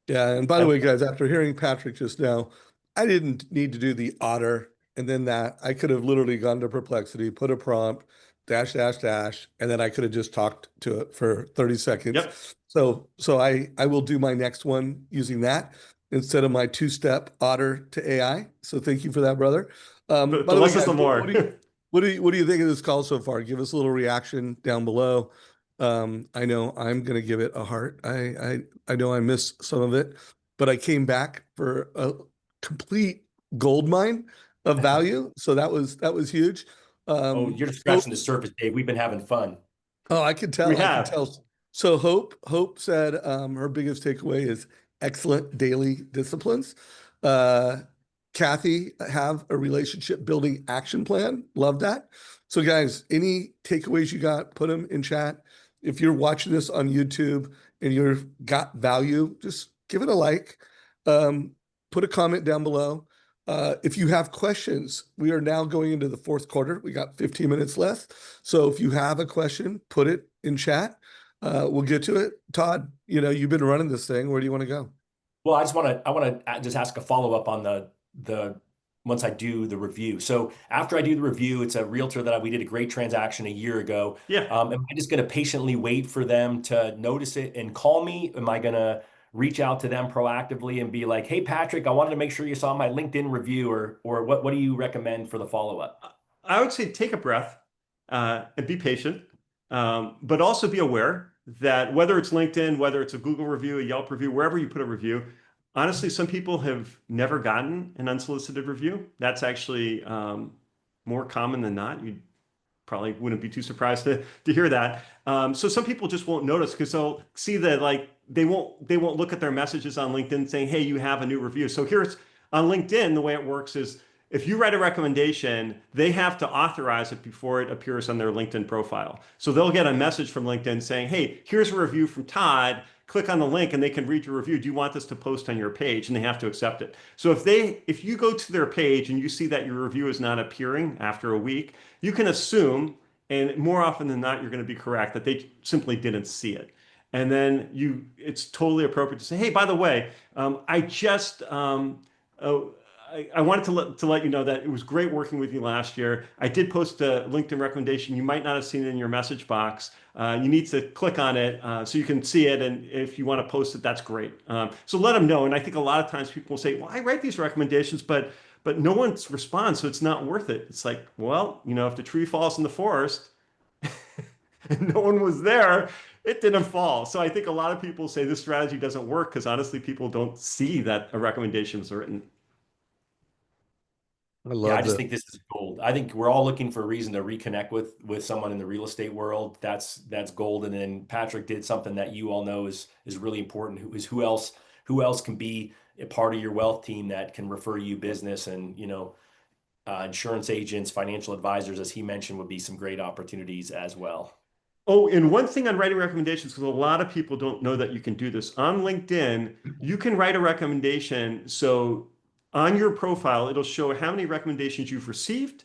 Yeah. And by the way, guys, after hearing Patrick just now, I didn't need to do the Otter and then that. I could have literally gone to Perplexity, put a prompt, dash, dash, dash, and then I could have just talked to it for 30 seconds. Yep. So I will do my next one using that instead of my 2-step Otter to AI. So thank you for that, brother. By The the way, less is guys, the more. what do you think of this call so far? Give us a little reaction down below. I know I'm gonna give it a heart. I know I missed some of it, but I came back for a complete gold mine of value. So that was huge. Oh, you're just scratching the surface, Dave. We've been having fun. Oh, I could tell. We I could have. tell. So Hope said her biggest takeaway is excellent daily disciplines. Uh, Kathy, have a relationship building action plan. Love that. So guys, any takeaways you got, put them in chat. If you're watching this on YouTube and you've got value, just give it a like. Put a comment down below. If you have questions, we are now going into the fourth quarter. We got 15 minutes left. So if you have a question, put it in chat. We'll get to it. Todd, you've been running this thing. Where do you want to go? Well, I want to just ask a follow-up on the once I do the review. So after I do the review, it's a realtor that we did a great transaction a year ago. Yeah. Am I just going to patiently wait for them to notice it and call me? Am I going to reach out to them proactively and be like, hey, Patrick, I wanted to make sure you saw my LinkedIn review, or what do you recommend for the follow-up? I would say take a breath and be patient, but also be aware that whether it's LinkedIn, whether it's a Google review, a Yelp review, wherever you put a review, honestly, some people have never gotten an unsolicited review. That's actually more common than not. You probably wouldn't be too surprised to hear that. So some people just won't notice because they'll see that like they won't look at their messages on LinkedIn saying, hey, you have a new review. So here's on LinkedIn, the way it works is if you write a recommendation, they have to authorize it before it appears on their LinkedIn profile. So they'll get a message from LinkedIn saying, hey, here's a review from Todd. Click on the link and they can read your review. Do you want this to post on your page? And they have to accept it. So if you go to their page and you see that your review is not appearing after a week, you can assume, and more often than not, you're going to be correct, that they simply didn't see it. And then it's totally appropriate to say, hey, by the way, I just, I wanted to let you know that it was great working with you last year. I did post a LinkedIn recommendation. You might not have seen it in your message box. You need to click on it so you can see it. And if you want to post it, that's great. So let them know. And I think a lot of times people will say, well, I write these recommendations, but no one responds, so it's not worth it. It's like, well, if the tree falls in the forest and no one was there, it didn't fall. So I think a lot of people say this strategy doesn't work because honestly, people don't see that a recommendation was written. I Yeah, I love just that. think this is gold. I think we're all looking for a reason to reconnect with someone in the real estate world. That's gold. And then Patrick did something that you all know is really important. Who else can be a part of your wealth team that can refer you business, and insurance agents, financial advisors, as he mentioned, would be some great opportunities as well. Oh, and one thing on writing recommendations, because a lot of people don't know that you can do this. On LinkedIn, you can write a recommendation. So on your profile, it'll show how many recommendations you've received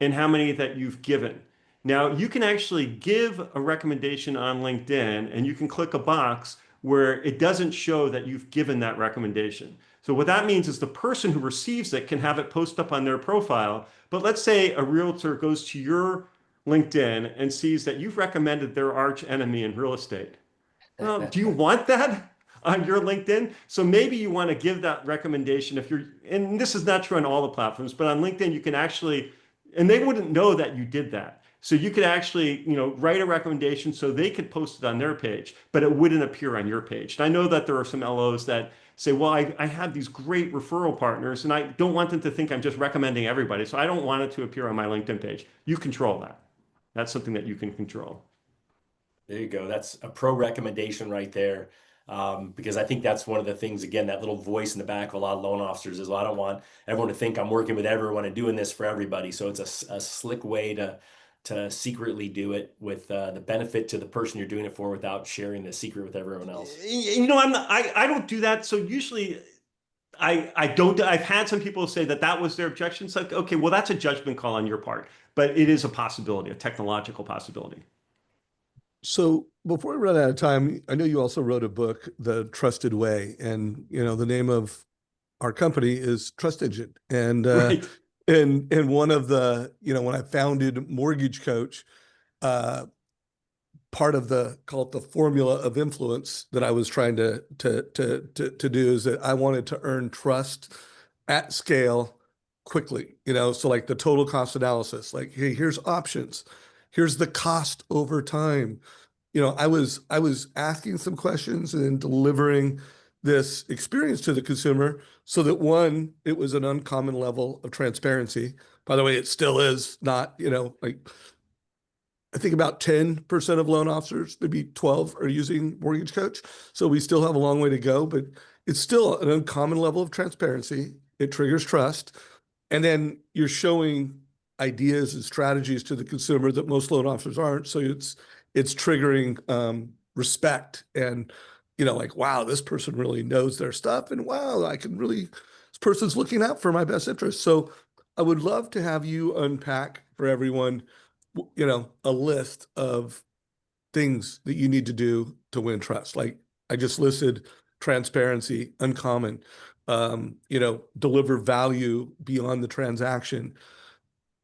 and how many that you've given. Now, you can actually give a recommendation on LinkedIn and you can click a box where it doesn't show that you've given that recommendation. So what that means is the person who receives it can have it post up on their profile. But let's say a realtor goes to your LinkedIn and sees that you've recommended their arch enemy in real estate. Well, do you want that on your LinkedIn? So maybe you want to give that recommendation if you're, and this is not true on all the platforms, but on LinkedIn, you can actually, and they wouldn't know that you did that. So you could actually, write a recommendation so they could post it on their page, but it wouldn't appear on your page. And I know that there are some LOs that say, well, I have these great referral partners and I don't want them to think I'm just recommending everybody. So I don't want it to appear on my LinkedIn page. You control that. That's something that you can control. There you go. That's a pro recommendation right there. Because I think that's one of the things, again, that little voice in the back of a lot of loan officers is, well, I don't want everyone to think I'm working with everyone and doing this for everybody. So it's a slick way to secretly do it with the benefit to the person you're doing it for without sharing the secret with everyone else. I don't do that. So usually I don't, I've had some people say that was their objection. It's like, okay, well, that's a judgment call on your part, but it is a possibility, a technological possibility. So before we run out of time, I know you also wrote a book, The Trusted Way, and the name of our company is Trust Agent. And Right. and one of the, when I founded MortgageCoach, part of call it the formula of influence that I was trying to do is that I wanted to earn trust at scale quickly, so like the total cost analysis, like, hey, here's options, here's the cost over time. I was asking some questions and delivering this experience to the consumer so that, one, it was an uncommon level of transparency. By the way, it still is not, like, I think about 10% of loan officers, maybe 12, are using MortgageCoach. So we still have a long way to go, but it's still an uncommon level of transparency. It triggers trust. And then you're showing ideas and strategies to the consumer that most loan officers aren't. So it's triggering respect and, like, wow, this person really knows their stuff. And wow, this person's looking out for my best interest. So I would love to have you unpack for everyone, a list of things that you need to do to win trust. Like I just listed: transparency, uncommon, deliver value beyond the transaction.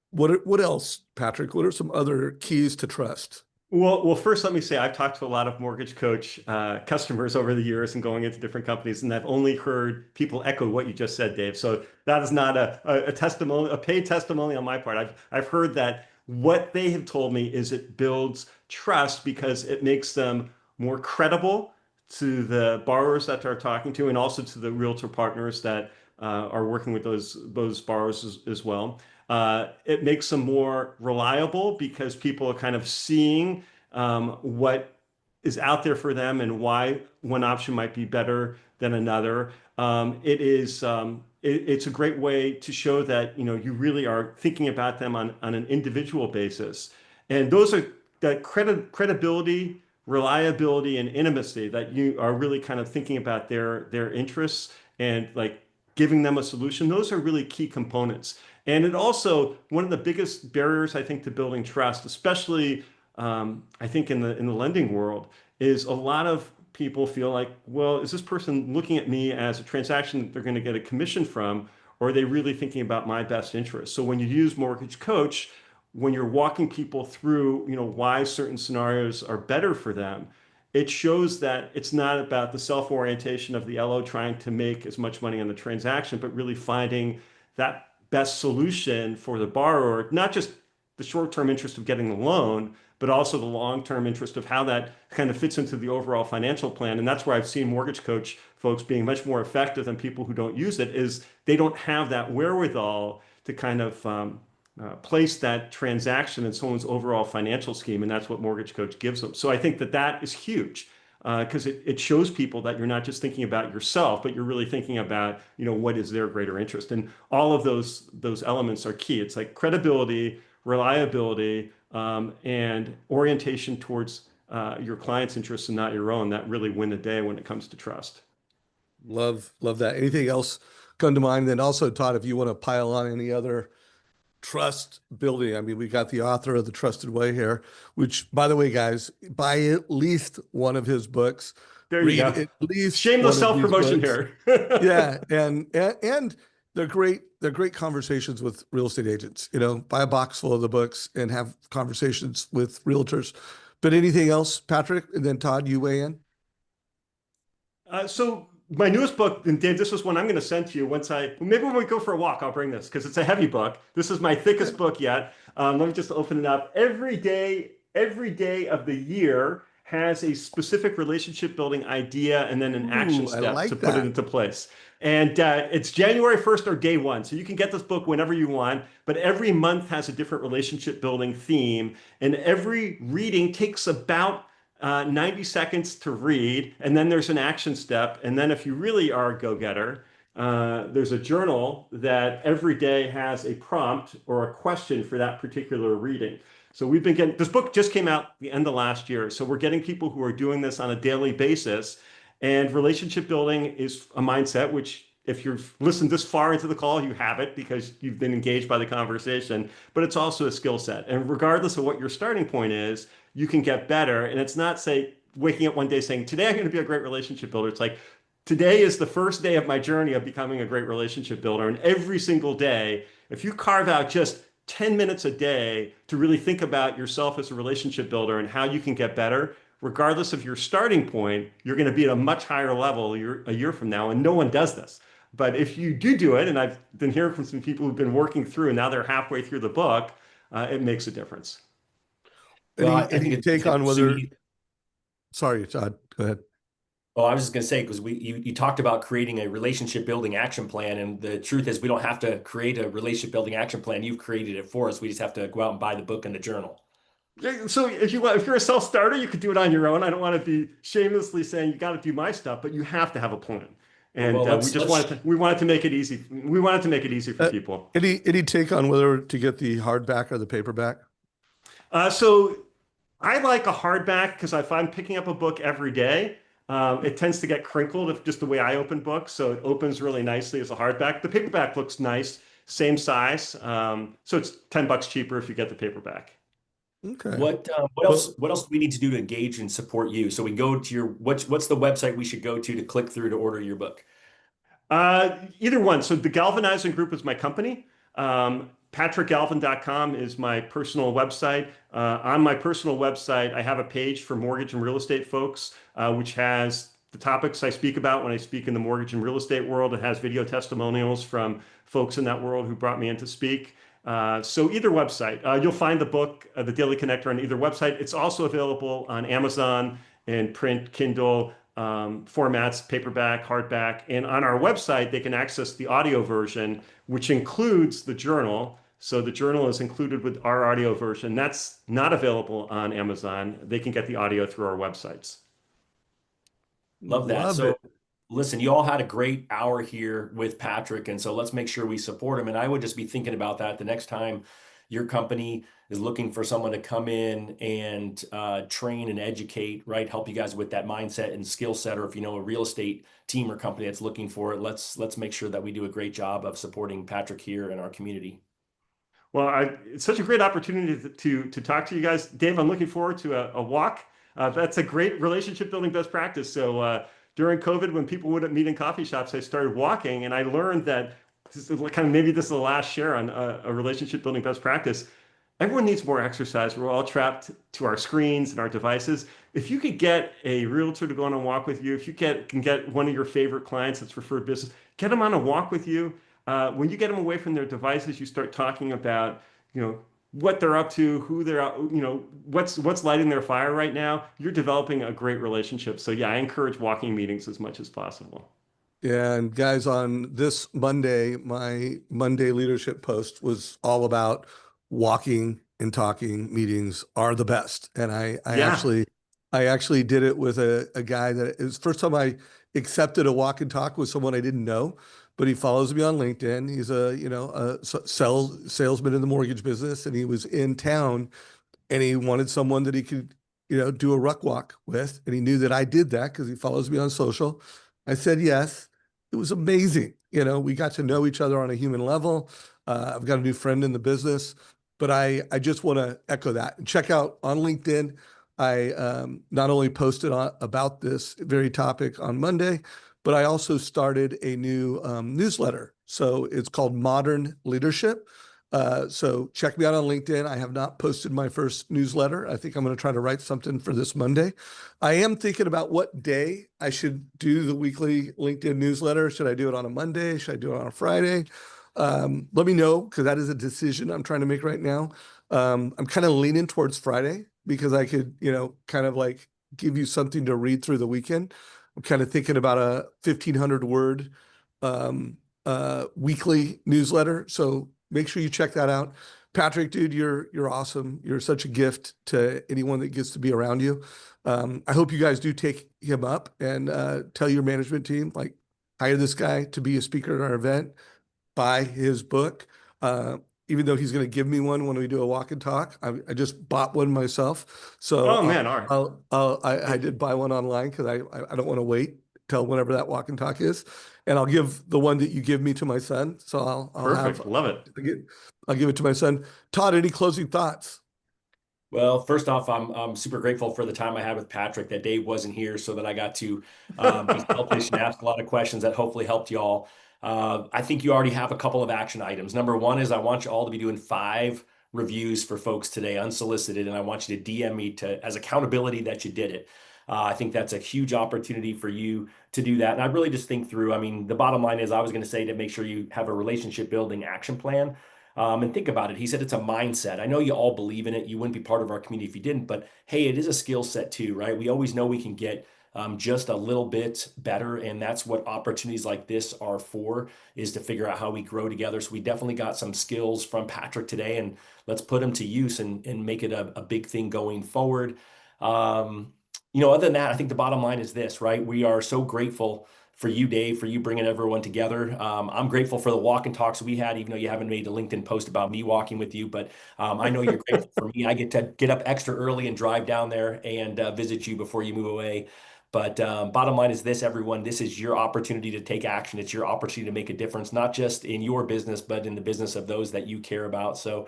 What else, Patrick? What are some other keys to trust? Well, first, let me say I've talked to a lot of Mortgage Coach customers over the years and going into different companies, and I've only heard people echo what you just said, Dave. So that is not a testimony, a paid testimony on my part. I've heard that what they have told me is it builds trust because it makes them more credible to the borrowers that they're talking to, and also to the realtor partners that are working with those borrowers as well. It makes them more reliable because people are kind of seeing what is out there for them and why one option might be better than another. It's a great way to show that you really are thinking about them on an individual basis, and those are that credibility, reliability, and intimacy that you are really kind of thinking about their interests and like giving them a solution. Those are really key components. And it also, one of the biggest barriers, I think, to building trust, especially I think in the lending world, is a lot of people feel like, well, is this person looking at me as a transaction that they're going to get a commission from, or are they really thinking about my best interest? So when you use Mortgage Coach, when you're walking people through, why certain scenarios are better for them, it shows that it's not about the self-orientation of the LO trying to make as much money on the transaction, but really finding that best solution for the borrower, not just the short-term interest of getting the loan, but also the long-term interest of how that kind of fits into the overall financial plan. And that's where I've seen Mortgage Coach folks being much more effective than people who don't use it, is they don't have that wherewithal to kind of place that transaction in someone's overall financial scheme. And that's what Mortgage Coach gives them. So I think that that is huge because it shows people that you're not just thinking about yourself, but you're really thinking about, what is their greater interest. And all of those elements are key. It's like credibility, reliability, and orientation towards your client's interests and not your own, that really win the day when it comes to trust. Love that. Anything else come to mind? Then also, Todd, if you want to pile on any other trust building. I mean, we got the author of The Trusted Way here, which, by the way, guys, buy at least one of his books. There you Read go. at least Shameless one of these self-promotion books. here. Yeah, and they're great. They're great conversations with real estate agents. Buy a box full of the books and have conversations with realtors. But anything else, Patrick? And then Todd, you weigh in. So my newest book, and Dave, this was one I'm going to send to you maybe when we go for a walk, I'll bring this because it's a heavy book. This is my thickest book yet. Let me just open it up. Every day of the year has a specific relationship building idea and then an action I step like to put it that. into place. And it's January 1st or day one. So you can get this book whenever you want, but every month has a different relationship building theme. And every reading takes about 90 seconds to read, and then there's an action step. And then if you really are a go-getter, there's a journal that every day has a prompt or a question for that particular reading. So we've been getting, this book just came out the end of last year. So we're getting people who are doing this on a daily basis. And relationship building is a mindset, which if you've listened this far into the call, you have it because you've been engaged by the conversation, but it's also a skill set. And regardless of what your starting point is, you can get better. And it's not say waking up one day saying, today I'm going to be a great relationship builder. It's like, today is the first day of my journey of becoming a great relationship builder. And every single day, if you carve out just 10 minutes a day to really think about yourself as a relationship builder and how you can get better, regardless of your starting point, you're going to be at a much higher level a year from now. And no one does this. But if you do it, and I've been hearing from some people who've been working through, and now they're halfway through the book, it makes a difference. Well, I Any think it's take on interesting. whether? Sorry, Todd. Go ahead. Oh, I was just going to say, because you talked about creating a relationship building action plan. And the truth is we don't have to create a relationship building action plan. You've created it for us. We just have to go out and buy the book and the journal. Yeah, so if you're a self-starter, you could do it on your own. I don't want to be shamelessly saying you got to do my stuff, but you have to have a plan. And Well, we wanted to make it easy. We wanted to make it easy for people. Any take on whether to get the hardback or the paperback? So I like a hardback because if I'm picking up a book every day, it tends to get crinkled if just the way I open books. So it opens really nicely as a hardback. The paperback looks nice, same size. So it's $10 cheaper if you get the paperback. Okay. What else do we need to do to engage and support you? So we go to what's the website we should go to click through to order your book? Either one. So the Galvanizing Group is my company. PatrickGalvin.com is my personal website. On my personal website, I have a page for mortgage and real estate folks, which has the topics I speak about when I speak in the mortgage and real estate world. It has video testimonials from folks in that world who brought me in to speak. So either website, you'll find the book, The Daily Connector, on either website. It's also available on Amazon and print, Kindle formats, paperback, hardback. And on our website, they can access the audio version, which includes the journal. So the journal is included with our audio version. That's not available on Amazon. They can get the audio through our websites. Love that. Love So it. listen, you all had a great hour here with Patrick, and so let's make sure we support him. And I would just be thinking about that the next time your company is looking for someone to come in and train and educate, right? Help you guys with that mindset and skill set, or if you know a real estate team or company that's looking for it, let's make sure that we do a great job of supporting Patrick here in our community. Well, it's such a great opportunity to talk to you guys. Dave, I'm looking forward to a walk. That's a great relationship building best practice. So during COVID, when people wouldn't meet in coffee shops, I started walking, and I learned that this is kind of, maybe this is the last share on a relationship building best practice. Everyone needs more exercise. We're all trapped to our screens and our devices. If you could get a realtor to go on a walk with you, if you can get one of your favorite clients that's referred business, get them on a walk with you. When you get them away from their devices, you start talking about, what they're up to, who they're, what's lighting their fire right now. You're developing a great relationship. So yeah, I encourage walking meetings as much as possible. Yeah, and guys, on this Monday, my Monday leadership post was all about walking and talking meetings are the best. And Yeah. I actually did it with a guy that it was the first time I accepted a walk and talk with someone I didn't know, but he follows me on LinkedIn. He's a salesman in the mortgage business, and he was in town, and he wanted someone that he could, do a ruck walk with. And he knew that I did that because he follows me on social. I said yes. It was amazing. We got to know each other on a human level. I've got a new friend in the business, but I just want to echo that. And check out on LinkedIn. I not only posted about this very topic on Monday, but I also started a new newsletter. So it's called Modern Leadership. So check me out on LinkedIn. I have not posted my first newsletter. I think I'm going to try to write something for this Monday. I am thinking about what day I should do the weekly LinkedIn newsletter. Should I do it on a Monday? Should I do it on a Friday? Let me know, because that is a decision I'm trying to make right now. I'm kind of leaning towards Friday because I could, kind of like give you something to read through the weekend. I'm kind of thinking about a 1,500 word weekly newsletter. So make sure you check that out. Patrick, dude, you're awesome. You're such a gift to anyone that gets to be around you. I hope you guys do take him up and tell your management team, like, hire this guy to be a speaker at our event, buy his book. Even though he's going to give me one when we do a walk and talk, I just bought one myself. So Oh man, all I did buy one online because I don't want to wait till whenever that walk and talk is, and I'll give the one that you give me to my son. So perfect. Love it. I'll give it to my son. Todd, any closing thoughts? Well, first off, I'm super grateful for the time I had with Patrick, that Dave wasn't here, so that I got to be selfish and ask a lot of questions that hopefully helped y'all. I think you already have a couple of action items. Number one is I want you all to be doing 5 reviews for folks today, unsolicited, and I want you to DM me as accountability that you did it. I think that's a huge opportunity for you to do that. And I really just think through, the bottom line is I was going to say to make sure you have a relationship building action plan. And think about it. He said it's a mindset. I know you all believe in it. You wouldn't be part of our community if you didn't, but hey, it is a skill set too, right? We always know we can get just a little bit better. And that's what opportunities like this are for, is to figure out how we grow together. So we definitely got some skills from Patrick today, and let's put them to use and make it a big thing going forward. Other than that, I think the bottom line is this, right? We are so grateful for you, Dave, for you bringing everyone together. I'm grateful for the walk and talks we had, even though you haven't made a LinkedIn post about me walking with you, but I know you're grateful for me. I get to get up extra early and drive down there and visit you before you move away. But bottom line is this, everyone, this is your opportunity to take action. It's your opportunity to make a difference, not just in your business, but in the business of those that you care about. So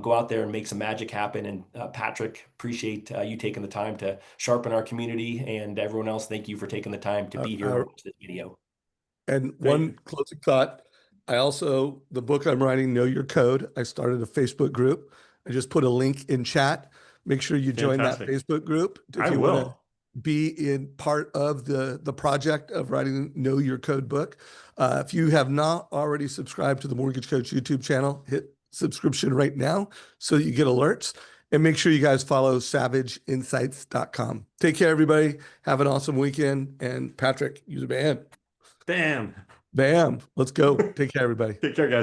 go out there and make some magic happen. And Patrick, appreciate you taking the time to sharpen our community, and everyone else, thank you for taking the time to be here and watch this video. And Great. one closing thought, I also, the book I'm writing, Know Your Code. I started a Facebook group. I just put a link in chat. Make sure you join that Fantastic. Facebook group I if you want to will. be in part of the project of writing Know Your Code book. If you have not already subscribed to the Mortgage Coach YouTube channel, hit subscription right now so that you get alerts. And make sure you guys follow savageinsights.com. Take care, everybody. Have an awesome weekend. And Patrick, use a band. Bam. Bam. Let's go. Take care, everybody. Take care, guys.